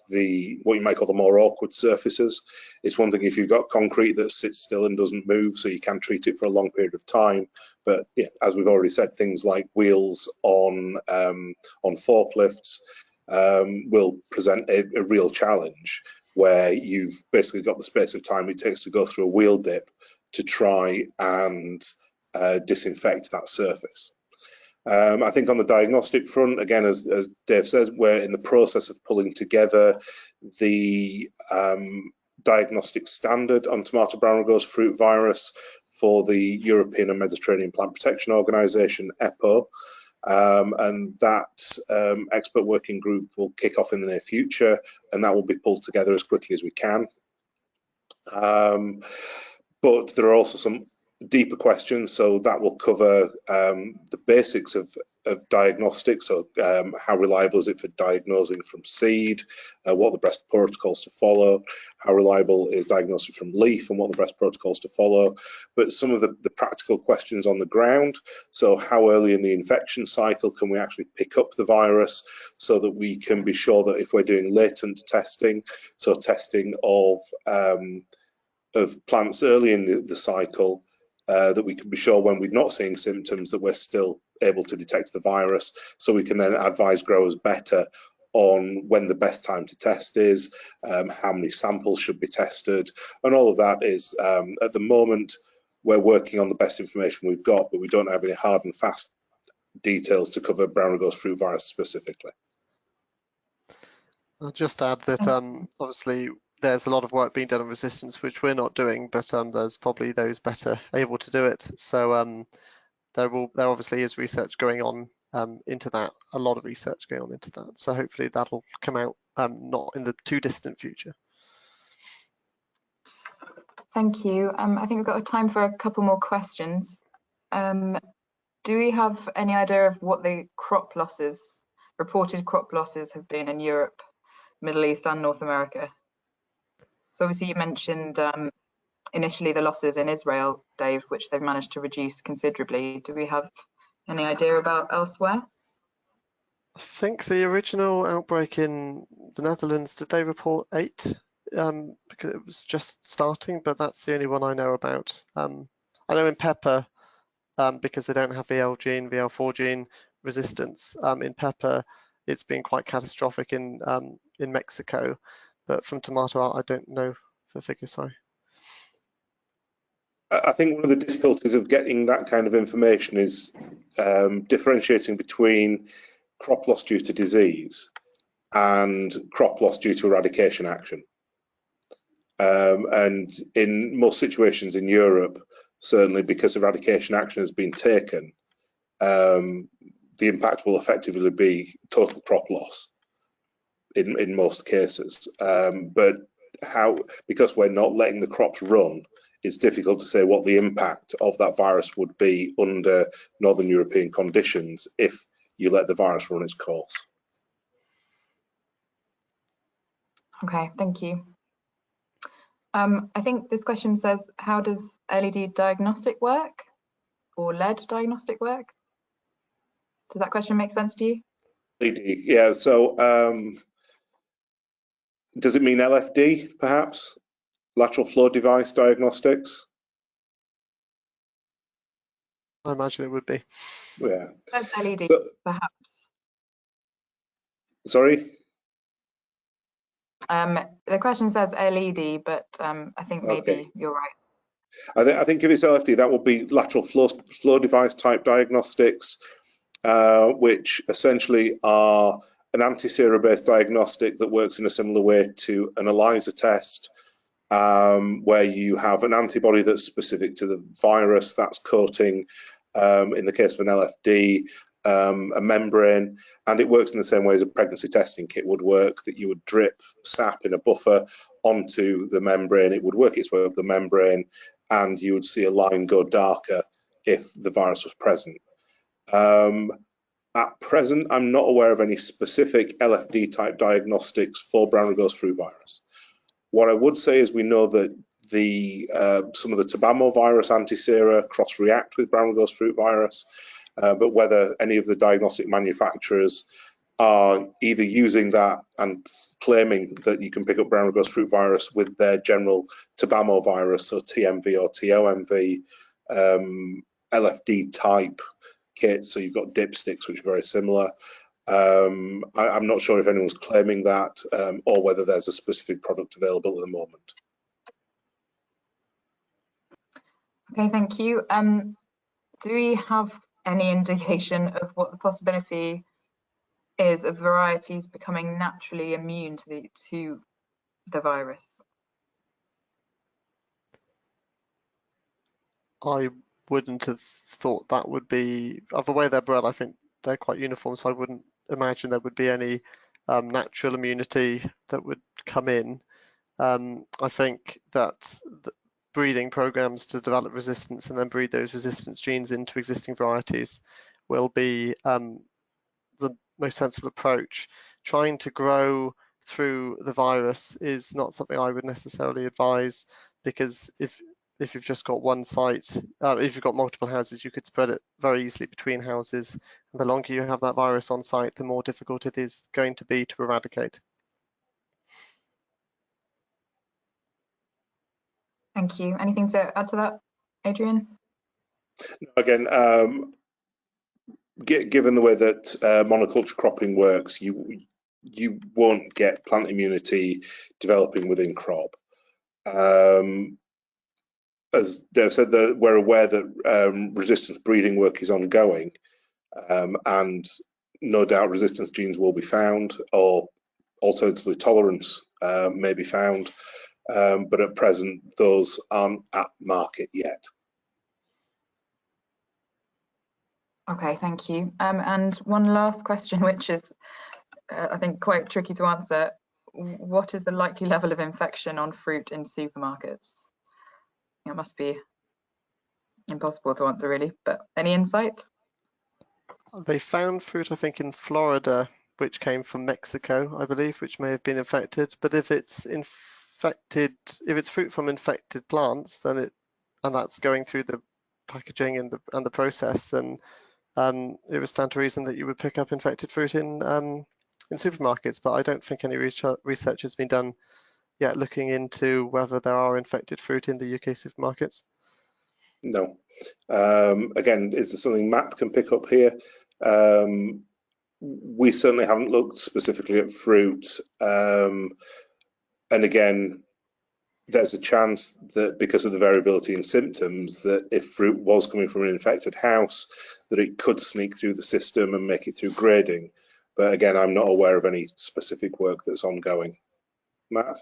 what you might call the more awkward surfaces. It's one thing if you've got concrete that sits still and doesn't move, so you can treat it for a long period of time. But yeah, as we've already said, things like wheels on forklifts will present a real challenge, where you've basically got the space of time it takes to go through a wheel dip to try and disinfect that surface. I think on the diagnostic front, again, as Dave says, we're in the process of pulling together the diagnostic standard on tomato brown rugose fruit virus for the European and Mediterranean Plant Protection Organization, EPO. And that expert working group will kick off in the near future, and that will be pulled together as quickly as we can. But there are also some deeper questions, so that will cover the basics of diagnostics. So how reliable is it for diagnosing from seed? What are the best protocols to follow? How reliable is diagnosing from leaf, and what are the best protocols to follow? But some of the practical questions on the ground. So how early in the infection cycle can we actually pick up the virus, so that we can be sure that if we're doing latent testing, so testing of plants early in the cycle, that we can be sure when we're not seeing symptoms that we're still able to detect the virus, so we can then advise growers better on when the best time to test is, how many samples should be tested, and all of that is, at the moment, we're working on the best information we've got, but we don't have any hard and fast details to cover brown rugose fruit virus specifically. I'll just add that obviously there's a lot of work being done on resistance, which we're not doing, but there's probably those better able to do it. So there obviously is research going on into that, a lot of research going on into that. So hopefully that'll come out not in the too distant future. Thank you. I think we've got time for a couple more questions. Do we have any idea of what the reported crop losses have been in Europe, Middle East and North America? So obviously you mentioned initially the losses in Israel, Dave, which they've managed to reduce considerably. Do we have any idea about elsewhere? I think the original outbreak in the Netherlands, did they report 8? Because it was just starting, but that's the only one I know about. I know in pepper, because they don't have VL gene, VL4 gene resistance, in pepper, it's been quite catastrophic in Mexico. But from tomato, I don't know the figure, sorry. I think one of the difficulties of getting that kind of information is differentiating between crop loss due to disease and crop loss due to eradication action. And in most situations in Europe, certainly because eradication action has been taken, the impact will effectively be total crop loss in most cases. But because we're not letting the crops run, it's difficult to say what the impact of that virus would be under Northern European conditions if you let the virus run its course. Okay, thank you. I think this question says, how does LED diagnostic work, or LED diagnostic work? Does that question make sense to you? LED, yeah, so does it mean LFD, perhaps? Lateral flow device diagnostics? I imagine it would be. Yeah. That's LED, perhaps. Sorry? The question says LED, but I think maybe okay. You're right. I think if it's LFD, that will be lateral flow device type diagnostics, which essentially are an anti-sera based diagnostic that works in a similar way to an ELISA test, where you have an antibody that's specific to the virus that's coating, in the case of an LFD, a membrane, and it works in the same way as a pregnancy testing kit would work, that you would drip sap in a buffer onto the membrane, it would work its way up the membrane, and you would see a line go darker if the virus was present. At present, I'm not aware of any specific LFD type diagnostics for brown rugose fruit virus. What I would say is we know that some of the Tabamo virus anti-sera cross-react with brown rugose fruit virus, but whether any of the diagnostic manufacturers are either using that and claiming that you can pick up brown rugose fruit virus with their general Tabamo virus, so TMV or TOMV, LFD type kits, so you've got dipsticks which are very similar. I'm not sure if anyone's claiming that, or whether there's a specific product available at the moment. Okay, thank you. Do we have any indication of what the possibility is of varieties becoming naturally immune to the virus? I wouldn't have thought that would be, of the way they're bred, I think they're quite uniform, so I wouldn't imagine there would be any natural immunity that would come in. I think that the breeding programs to develop resistance and then breed those resistance genes into existing varieties will be the most sensible approach. Trying to grow through the virus is not something I would necessarily advise, because if you've just got one site, if you've got multiple houses, you could spread it very easily between houses. And the longer you have that virus on site, the more difficult it is going to be to eradicate. Thank you. Anything to add to that, Adrian? Again, given the way that monoculture cropping works, you won't get plant immunity developing within crop. As Dave said, we're aware that resistance breeding work is ongoing, and no doubt resistance genes will be found, or alternatively tolerance may be found, but at present those aren't at market yet. Okay, thank you. And one last question, which is, I think, quite tricky to answer. What is the likely level of infection on fruit in supermarkets? It must be impossible to answer, really, but any insight? They found fruit, I think, in Florida, which came from Mexico, I believe, which may have been infected. But if it's infected, if it's fruit from infected plants, then and that's going through the packaging and the process, then it would stand to reason that you would pick up infected fruit in supermarkets. But I don't think any research has been done yet looking into whether there are infected fruit in the UK supermarkets. No. Again, is there something Matt can pick up here? We certainly haven't looked specifically at fruit. And again, there's a chance that because of the variability in symptoms, that if fruit was coming from an infected house, that it could sneak through the system and make it through grading. But again, I'm not aware of any specific work that's ongoing. Matt?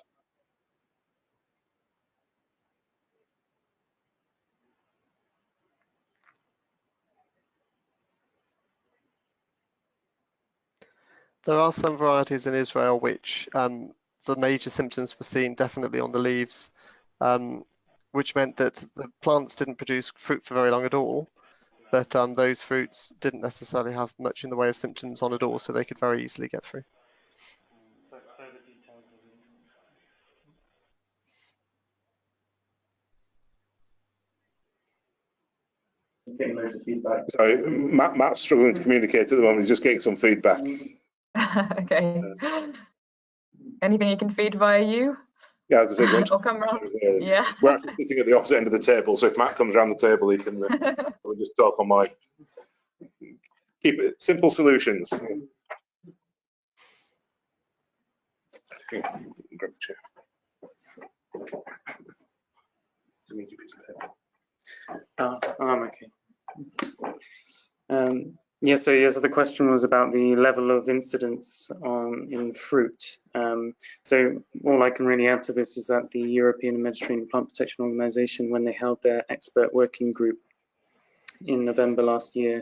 There are some varieties in Israel which the major symptoms were seen definitely on the leaves, which meant that the plants didn't produce fruit for very long at all, but those fruits didn't necessarily have much in the way of symptoms on at all, so they could very easily get through. Getting loads of feedback. Sorry, Matt's struggling to communicate at the moment. He's just getting some feedback. Okay. Anything you can feed via you? Yeah, because or come round. Yeah. We're actually sitting at the opposite end of the table, so if Matt comes around the table, he can we'll just talk on mic. Keep it simple solutions. Grab the chair. I'm okay. Yes, so the question was about the level of incidence in fruit. So all I can really add to this is that the European and Mediterranean Plant Protection Organization, when they held their expert working group in November last year,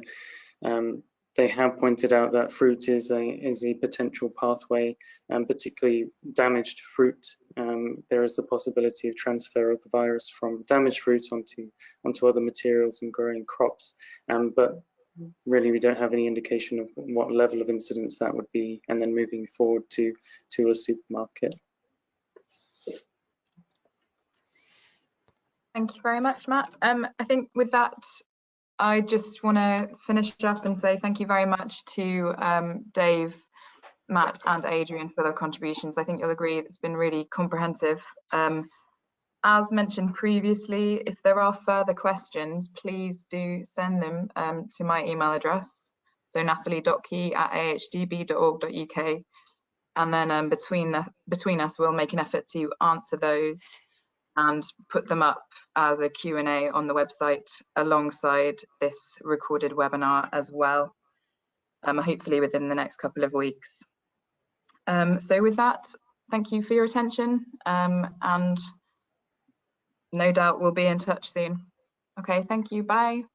they have pointed out that fruit is a potential pathway, particularly damaged fruit. There is the possibility of transfer of the virus from damaged fruit onto other materials and growing crops, but really we don't have any indication of what level of incidence that would be, and then moving forward to a supermarket. Thank you very much, Matt. I think with that, I just want to finish up and say thank you very much to Dave, Matt and Adrian for their contributions. I think you'll agree it's been really comprehensive. As mentioned previously, if there are further questions, please do send them to my email address, so natalie.key@ahdb.org.uk, and then between us we'll make an effort to answer those and put them up as a Q&A on the website alongside this recorded webinar as well, hopefully within the next couple of weeks. So with that, thank you for your attention, and no doubt we'll be in touch soon. Okay, thank you, bye.